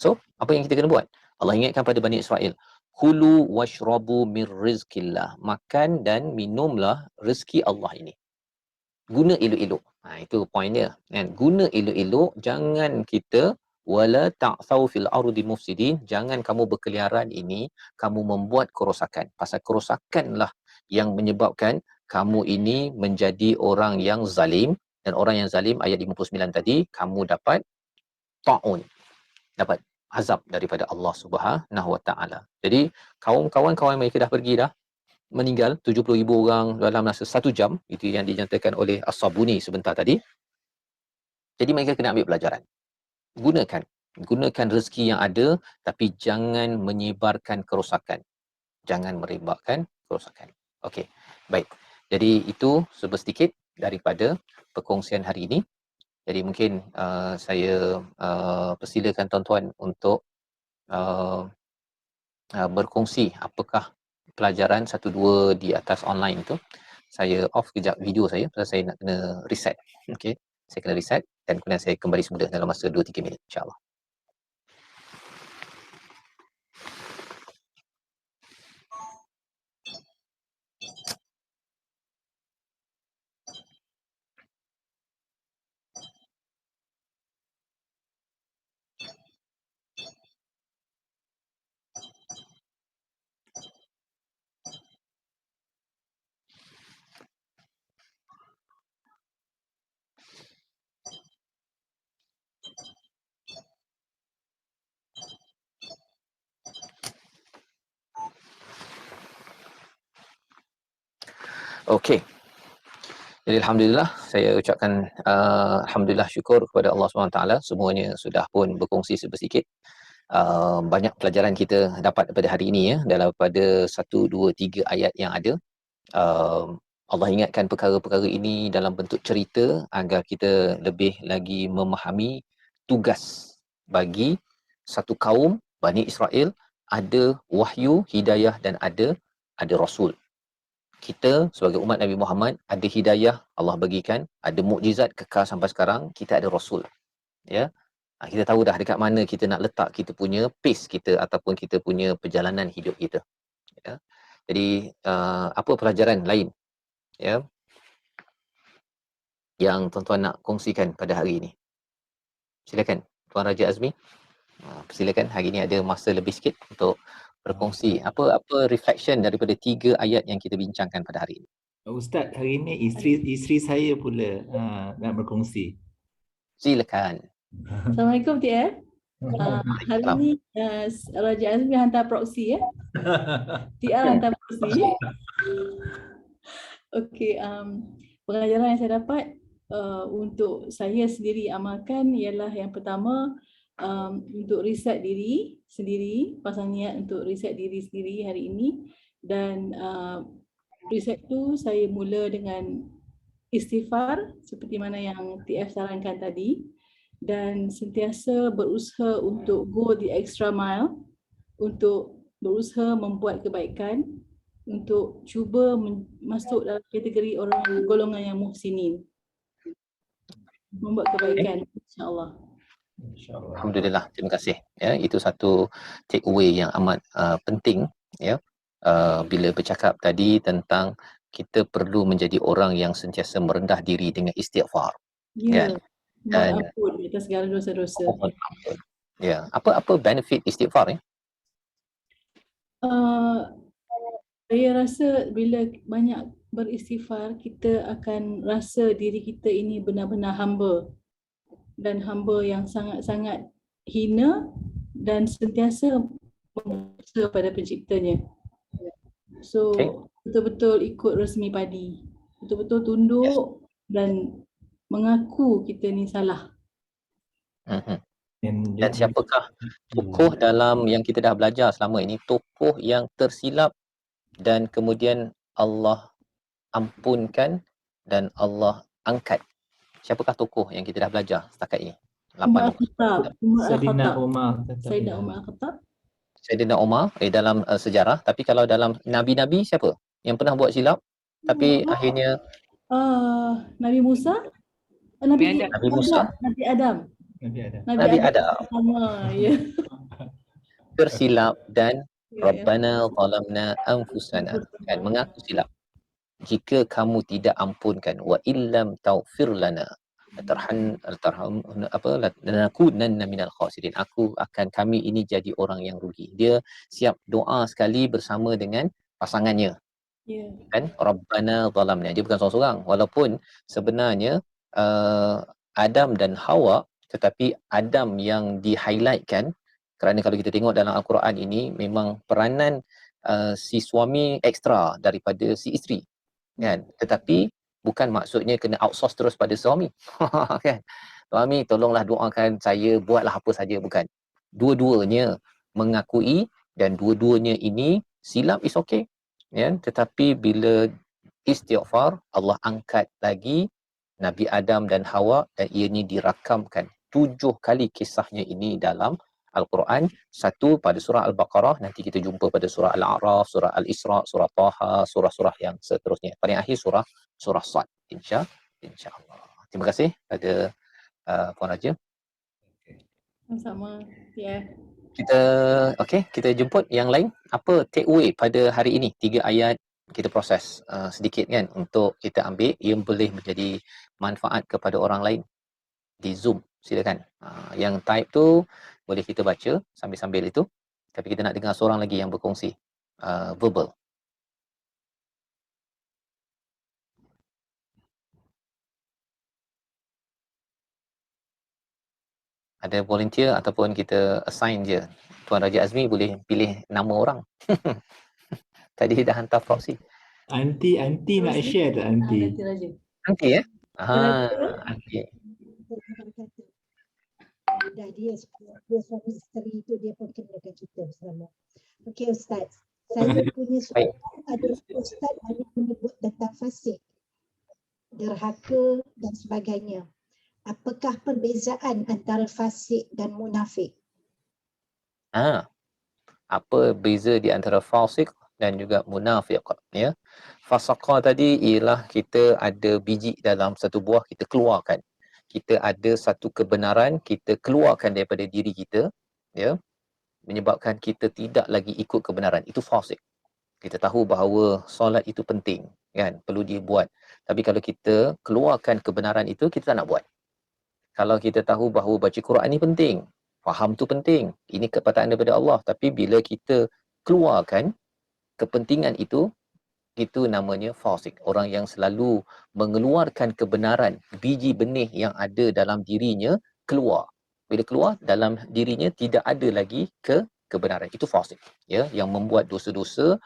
So, apa yang kita kena buat? Allah ingatkan pada Bani Israel, kulu washrabu min rizqillah. Makan dan minumlah rezeki Allah ini. Guna elok-elok. Itu point dia. Kan? Guna elok-elok, jangan kita wala ta'thaw fil ardi mufsidin, jangan kamu berkeliaran ini, kamu membuat kerosakan. Pasal kerosakanlah yang menyebabkan kamu ini menjadi orang yang zalim, dan orang yang zalim ayat 59 tadi, kamu dapat ta'un. Dapat azab daripada Allah Subhanahu Wa Taala. Jadi kawan-kawan mereka dah pergi dah, meninggal 70,000 orang dalam masa 1 jam, itu yang dinyatakan oleh As-Sabuni sebentar tadi. Jadi mereka kena ambil pelajaran. Gunakan rezeki yang ada, tapi jangan menyebarkan kerosakan. Jangan merebakkan kerosakan. Okey, baik. Jadi itu sedikit daripada perkongsian hari ini. Jadi mungkin saya persilakan tuan-tuan untuk berkongsi apakah pelajaran 1-2 di atas online tu, saya off kejap video saya pasal saya nak kena reset. Okey. Saya kena reset dan kemudian saya kembali semula dalam masa 2-3 minit insya-Allah. Okey. Jadi alhamdulillah saya ucapkan alhamdulillah syukur kepada Allah SWT, semuanya sudah pun berkongsi sedikit. Banyak pelajaran kita dapat pada hari ini ya, daripada 1, 2, 3 ayat yang ada. Allah ingatkan perkara-perkara ini dalam bentuk cerita agar kita lebih lagi memahami tugas bagi satu kaum Bani Israel, ada wahyu, hidayah dan ada rasul. Kita sebagai umat Nabi Muhammad ada hidayah Allah bagikan, ada mukjizat kekal sampai sekarang, kita ada rasul. Ya. Kita tahu dah dekat mana kita nak letak kita punya pace kita ataupun kita punya perjalanan hidup kita. Ya. Jadi apa pelajaran lain ya yang tuan-tuan nak kongsikan pada hari ini? Silakan Tuan Raja Azmi. Silakan, hari ini ada masa lebih sikit untuk berkongsi apa reflection daripada 3 ayat yang kita bincangkan pada hari ini. Ustaz, hari ini isteri saya pula nak berkongsi. Silakan. Assalamualaikum TF. Hari ini Raja Azmi hantar proxy ya. TR hantar proxy. Okey, pengajaran yang saya dapat untuk saya sendiri amalkan ialah yang pertama, untuk riset diri sendiri, pasang niat untuk riset diri sendiri hari ini. Dan riset tu saya mula dengan istighfar seperti mana yang TF sarankan tadi, dan sentiasa berusaha untuk go the extra mile, untuk berusaha membuat kebaikan, untuk cuba masuk dalam kategori orang golongan yang muhsinin, membuat kebaikan insya-Allah. Alhamdulillah, terima kasih. Ya, itu satu take away yang amat penting ya. Bila bercakap tadi tentang kita perlu menjadi orang yang sentiasa merendah diri dengan istighfar. Ya. Dan ampun atas segala dosa-dosa. Ya, apa benefit istighfar ya? Saya rasa bila banyak beristighfar, kita akan rasa diri kita ini benar-benar hamba, dan hamba yang sangat-sangat hina dan sentiasa berusaha pada penciptanya. So betul-betul ikut resmi padi, betul-betul tunduk dan mengaku kita ni salah. Dan siapakah tokoh dalam yang kita dah belajar selama ini, tokoh yang tersilap dan kemudian Allah ampunkan dan Allah angkat? Siapakah tokoh yang kita dah belajar setakat ini? 8 Umar Al-Khattab. Sayyidina Umar dalam sejarah. Tapi kalau dalam nabi-nabi, siapa yang pernah buat silap tapi akhirnya Nabi Musa, Nabi Musa, Nabi Adam. Nabi Adam ya. tersilap dan Rabbana zalamna anfusana, kan, mengaku silap. Jika kamu tidak ampunkan, wa illam taghfir lana lanakunanna minal khasirin, kami ini jadi orang yang rugi. Dia siap doa sekali bersama dengan pasangannya. Kan, Rabbana zalamna, dia bukan seorang-seorang, walaupun sebenarnya Adam dan Hawa, tetapi Adam yang di-highlightkan kerana kalau kita tengok dalam Al-Quran ini memang peranan si suami ekstra daripada si isteri. Kan, tetapi bukan maksudnya kena outsource terus pada suami. Kan, suami tolonglah doakan saya, buatlah apa saja, bukan. Dua-duanya mengakui dan dua-duanya ini silap, is okay. Ya, tetapi bila istighfar, Allah angkat lagi Nabi Adam dan Hawa, dan ianya dirakamkan 7 kali kisahnya ini dalam Al-Quran, satu pada surah Al-Baqarah, nanti kita jumpa pada surah Al-A'raf, surah Al-Isra, surah Taha, surah-surah yang seterusnya. Paling akhir surah Sad, insya-Allah. Terima kasih pada Puan Raja. Sama. Ya. Kita jemput yang lain. Apa take away pada hari ini? 3 ayat kita proses sedikit kan untuk kita ambil yang boleh menjadi manfaat kepada orang lain di Zoom. Silakan. Yang type tu boleh kita baca sambil-sambil itu. Tapi kita nak dengar seorang lagi yang berkongsi verbal. Ada volunteer ataupun kita assign je. Tuan Raja Azmi boleh pilih nama orang. Tadi dah hantar proxy. Anti nak share tak Anti? Nanti Raja. Nanti ya? Okey. Dah dia suami isteri itu dia pun kenakan kita bersama. Okey Ustaz, saya punya soalan adalah Ustaz banyak menyebut tentang fasik, derhaka dan sebagainya. Apakah perbezaan antara fasik dan munafik? Apa beza di antara fasik dan juga munafik ya? Fasaqah tadi ialah kita ada biji dalam satu buah, kita keluarkan. Kita ada satu kebenaran, kita keluarkan daripada diri kita, ya, menyebabkan kita tidak lagi ikut kebenaran. Itu fasik. Kita tahu bahawa solat itu penting, kan, perlu dibuat. Tapi kalau kita keluarkan kebenaran itu, kita tak nak buat. Kalau kita tahu bahawa baca Quran ni penting, faham tu penting, ini kepercayaan daripada Allah, tapi bila kita keluarkan kepentingan itu namanya fasik. Orang yang selalu mengeluarkan kebenaran, biji benih yang ada dalam dirinya keluar. Bila keluar, dalam dirinya tidak ada lagi kebenaran. Itu fasik, ya, yang membuat dosa-dosa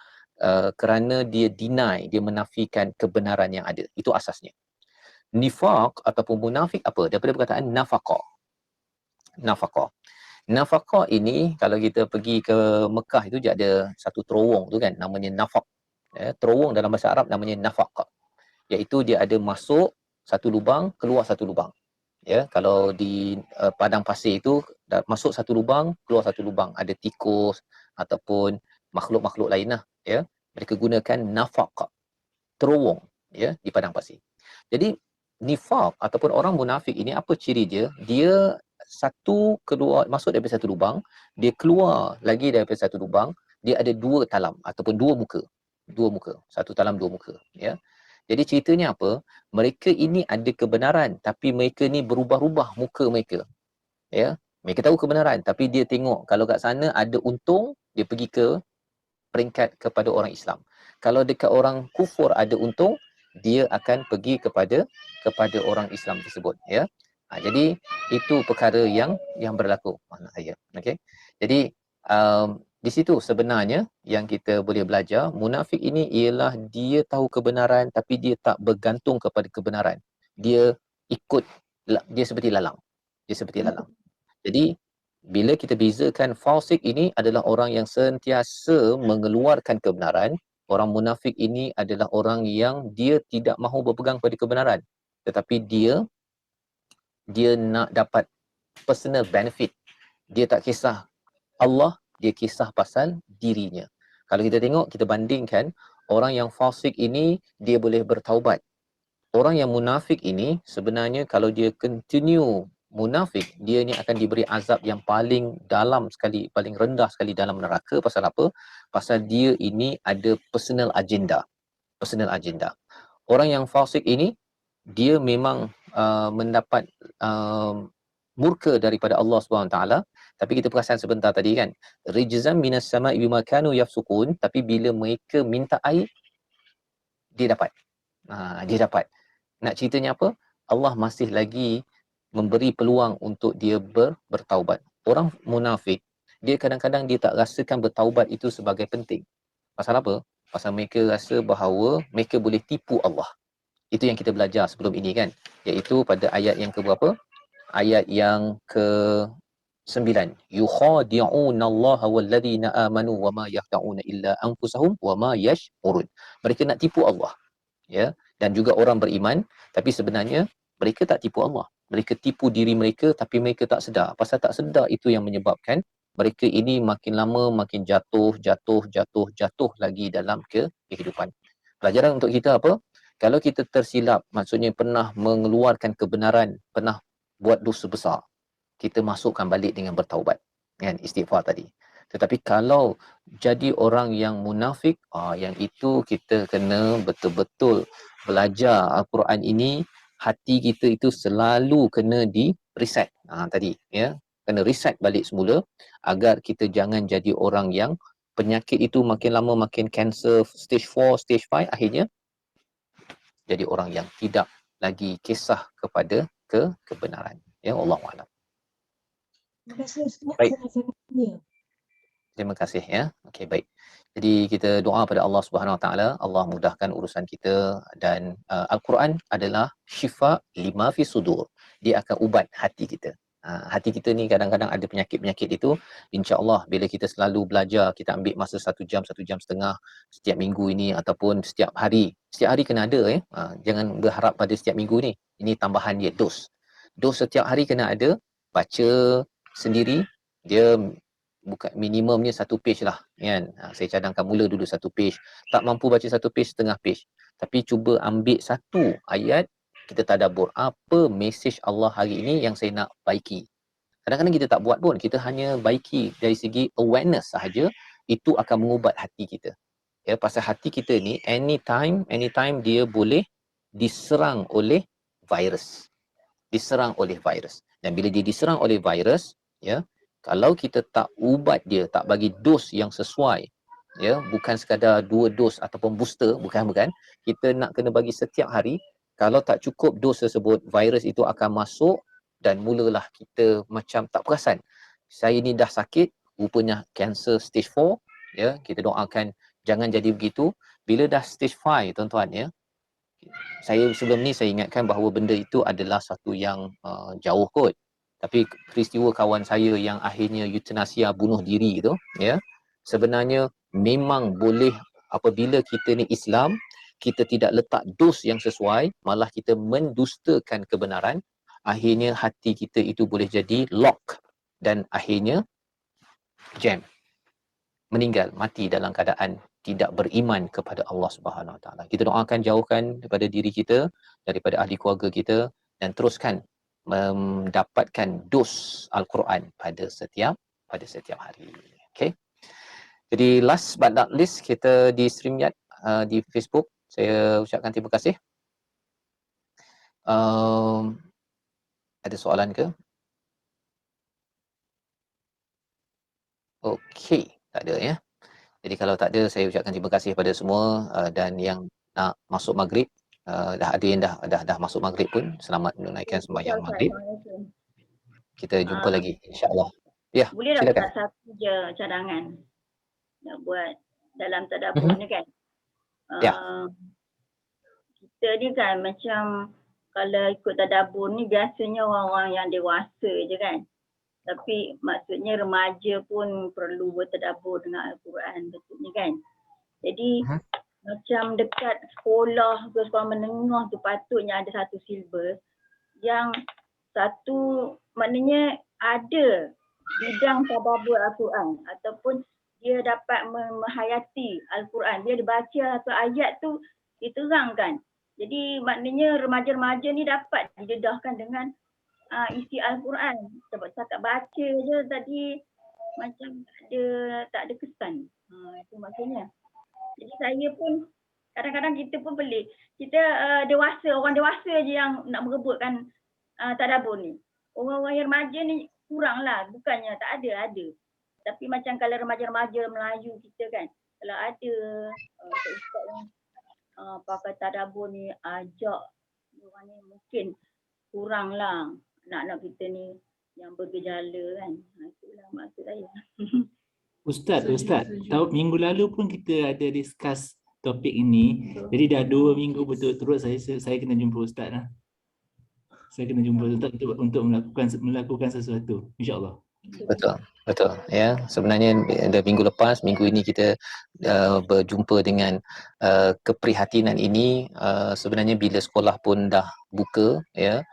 kerana dia deny, dia menafikan kebenaran yang ada. Itu asasnya. Nifaq ataupun munafik apa? Daripada perkataan nafaqah. Nafaqah ini kalau kita pergi ke Mekah itu dia ada satu terowong tu kan, namanya nafaq. Terowong dalam bahasa Arab namanya nafaq. Iaitu dia ada masuk satu lubang, keluar satu lubang. Ya, kalau di padang pasir itu masuk satu lubang, keluar satu lubang. Ada tikus ataupun makhluk-makhluk lain lah, ya. Mereka gunakan nafaq, terowong, ya, di padang pasir. Jadi nifaq ataupun orang munafik ini apa ciri dia? Dia satu keluar, masuk daripada satu lubang, dia keluar lagi daripada satu lubang, dia ada dua talam ataupun dua muka. Satu talam dua muka, ya. Jadi ceritanya apa? Mereka ini ada kebenaran tapi mereka ni berubah-ubah muka mereka. Ya. Mereka tahu kebenaran tapi dia tengok kalau kat sana ada untung, dia pergi ke peringkat kepada orang Islam. Kalau dekat orang kufur ada untung, dia akan pergi kepada orang Islam tersebut, ya. Jadi itu perkara yang berlaku. Mana ayat. Okey. Jadi di situ sebenarnya yang kita boleh belajar, munafik ini ialah dia tahu kebenaran tapi dia tak bergantung kepada kebenaran. Dia ikut, dia seperti lalang. Jadi bila kita bezakan fasik ini adalah orang yang sentiasa mengeluarkan kebenaran, orang munafik ini adalah orang yang dia tidak mahu berpegang pada kebenaran, tetapi dia nak dapat personal benefit. Dia tak kisah Allah, dia kisah pasal dirinya. Kalau kita tengok, kita bandingkan, orang yang fasik ini dia boleh bertaubat. Orang yang munafik ini sebenarnya kalau dia continue munafik, dia ni akan diberi azab yang paling dalam sekali, paling rendah sekali dalam neraka. Pasal apa? Pasal dia ini ada personal agenda. Orang yang fasik ini dia memang mendapat murka daripada Allah SWT. Tapi kita perasan sebentar tadi kan, rijzam minas sama'i bima kanu yafsukun, tapi bila mereka minta air dia dapat. Nak ceritanya apa? Allah masih lagi memberi peluang untuk dia bertaubat. Orang munafik, dia kadang-kadang dia tak rasakan bertaubat itu sebagai penting. Pasal apa? Pasal mereka rasa bahawa mereka boleh tipu Allah. Itu yang kita belajar sebelum ini kan, iaitu pada ayat yang keberapa? Ayat yang ke-9. Yukhadi'una Allah walladzina amanu wama yakhda'una illa anfusahum wama yash'urun. Mereka nak tipu Allah, ya, dan juga orang beriman, tapi sebenarnya mereka tak tipu Allah. Mereka tipu diri mereka tapi mereka tak sedar. Pasal tak sedar itu yang menyebabkan mereka ini makin lama makin jatuh lagi dalam kehidupan. Pelajaran untuk kita apa? Kalau kita tersilap, maksudnya pernah mengeluarkan kebenaran, pernah buat dosa besar, kita masukkan balik dengan bertaubat, kan, istighfar tadi. Tetapi kalau jadi orang yang munafik, yang itu kita kena betul-betul belajar Al-Quran ini, hati kita itu selalu kena di reset. Tadi ya, kena reset balik semula agar kita jangan jadi orang yang penyakit itu makin lama makin cancer stage 4, stage 5, akhirnya jadi orang yang tidak lagi kisah kepada kebenaran. Ya, Allahu a'lam. Terima kasih Ustaz. Baik. Sangat-sangat mulia. Terima kasih ya. Okey, baik. Jadi kita doa pada Allah Subhanahu Wa Taala, Allah mudahkan urusan kita, dan Al-Quran adalah syifa lima fi sudur. Dia akan ubat hati kita. Hati kita ni kadang-kadang ada penyakit-penyakit itu, insya-Allah bila kita selalu belajar, kita ambil masa 1 jam, 1 jam setengah setiap minggu ini ataupun setiap hari. Setiap hari kena ada jangan berharap pada setiap minggu ni. Ini tambahan dia dos. Dos setiap hari kena ada, baca sendiri, dia bukan minimumnya 1 page lah, kan. Saya cadangkan mula dulu 1 page. Tak mampu baca 1 page, setengah page. Tapi cuba ambil 1 ayat, kita tadabbur apa mesej Allah hari ini yang saya nak baiki. Kadang-kadang kita tak buat pun, kita hanya baiki dari segi awareness sahaja, itu akan mengubat hati kita. Ya, pasal hati kita ni anytime dia boleh diserang oleh virus. Diserang oleh virus. Dan bila dia diserang oleh virus, ya, kalau kita tak ubat dia, tak bagi dos yang sesuai, ya, bukan sekadar 2 dos ataupun booster, bukan, kita nak kena bagi setiap hari. Kalau tak cukup dos tersebut, virus itu akan masuk dan mulalah kita macam tak perasan. Saya ni dah sakit, rupanya cancer stage 4, ya, kita doakan jangan jadi begitu. Bila dah stage 5, tuan-tuan, ya, saya sebelum ni saya ingatkan bahawa benda itu adalah satu yang jauh kot. Tapi peristiwa kawan saya yang akhirnya euthanasia, bunuh diri tu, ya, sebenarnya memang boleh, apabila kita ni Islam, kita tidak letak dos yang sesuai, malah kita mendustakan kebenaran, akhirnya hati kita itu boleh jadi lock dan akhirnya jam. Meninggal, mati dalam keadaan tidak beriman kepada Allah Subhanahu Wa Taala. Kita doakan jauhkan daripada diri kita, daripada ahli keluarga kita, dan teruskan mendapatkan dos Al-Quran pada setiap hari. Okey. Jadi last but not least, kita di StreamYard di Facebook, saya ucapkan terima kasih. Ada soalan ke? Okey, tak ada ya. Jadi kalau tak ada, saya ucapkan terima kasih pada semua, dan yang nak masuk maghrib, dah ada yang dah masuk maghrib pun, selamat menunaikan sembahyang maghrib. Kita jumpa lagi insya-Allah. Ya, boleh tak silakan. Ustaz, satu je cadangan nak buat dalam tadabbur ni kan. Ya. Kita ni kan macam kalau ikut tadabbur ni biasanya orang-orang yang dewasa je kan. Tapi maksudnya remaja pun perlu bertadabbur dengan Al-Quran, betulnya kan. Jadi macam dekat sekolah ke sekolah menengah tu patutnya ada satu silibus yang satu, maknanya ada bidang tadabbur Al-Quran ataupun dia dapat menghayati Al-Quran. Dia dibaca satu ayat tu diterangkan. Jadi maknanya remaja-remaja ni dapat didedahkan dengan isi Al-Quran. Sebab setakat baca je tadi macam tak ada kesan. Itu maksudnya. Jadi saya pun kadang-kadang kita pun pelik. Kita orang dewasa je yang nak merebutkan tadabbur ni. Orang-orang yang remaja ni kurang lah. Bukannya tak ada. Tapi macam kalau remaja-remaja Melayu kita kan, kalau ada ustaz yang pakai tadabbur ni, ajak orang ni, mungkin kurang lah anak-anak kita ni yang bergejala kan. Itulah maksud saya. Ustaz, tahu minggu lalu pun kita ada discuss topik ini. Jadi dah 2 minggu berturut-turut saya kena jumpa Ustaz lah. Saya kena jumpa Ustaz untuk melakukan sesuatu, insya-Allah. Betul. Ya, sebenarnya minggu lepas, minggu ini kita berjumpa dengan keprihatinan ini. Sebenarnya bila sekolah pun dah buka, ya,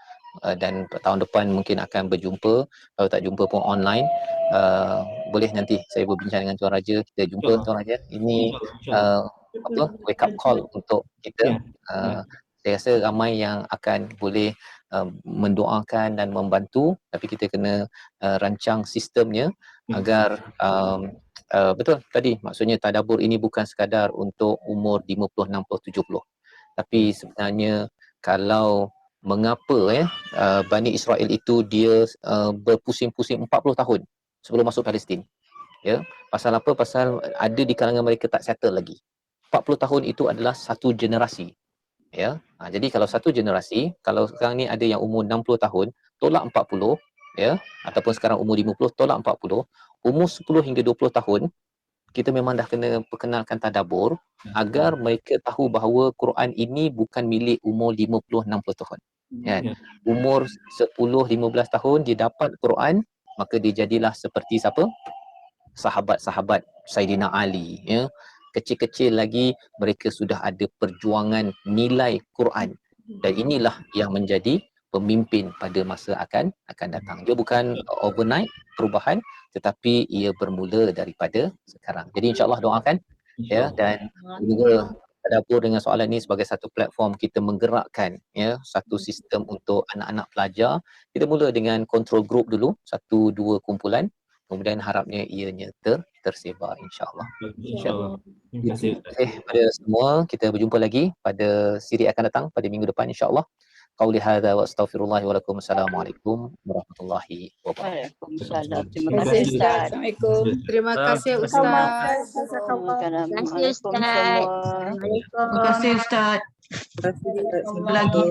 dan tahun depan mungkin akan berjumpa, kalau tak jumpa pun online. boleh nanti saya berbincang dengan Tuan Raja, kita jumpa Tuan Raja. Ini wake up call untuk kita. Saya rasa ramai yang akan boleh mendoakan dan membantu, tapi kita kena rancang sistemnya agar betul tadi, maksudnya tadabbur ini bukan sekadar untuk umur 50, 60, 70. Tapi sebenarnya kalau mengapa Bani Israel itu dia berpusing-pusing 40 tahun sebelum masuk Palestin. Ya, pasal apa? Pasal ada di kalangan mereka tak settle lagi. 40 tahun itu adalah satu generasi. Ya. Jadi kalau satu generasi, kalau sekarang ni ada yang umur 60 tahun, tolak 40, ya, ataupun sekarang umur 50 tolak 40, umur 10 hingga 20 tahun kita memang dah kena perkenalkan tadabbur agar mereka tahu bahawa Quran ini bukan milik umur 50 60 tahun. Kan? Umur 10 15 tahun dia dapat Quran, maka dia jadilah seperti siapa? Sahabat-sahabat Saidina Ali, ya. Kecil-kecil lagi mereka sudah ada perjuangan nilai Quran, dan inilah yang menjadi pemimpin pada masa akan datang. Dia bukan overnight perubahan, tetapi ia bermula daripada sekarang. Jadi insya-Allah doakan ya, dan juga tadabbur dengan soalan ini sebagai satu platform kita menggerakkan ya satu sistem untuk anak-anak pelajar. Kita mula dengan control group dulu, 1-2 kumpulan, kemudian harapnya ianya tersebar insya-Allah. InsyaAllah. Terima kasih Ustaz. Pada semua, kita berjumpa lagi pada siri akan datang pada minggu depan insya-Allah. Qauli hadza wa astaghfirullah wa lakum. Assalamualaikum warahmatullahi wabarakatuh. Waalaikumsalam. Terima kasih Ustaz. Assalamualaikum. Terima kasih Ustaz. Terima kasih Ustaz. kasih Ustaz. Terima kasih Ustaz. Jumpa lagi.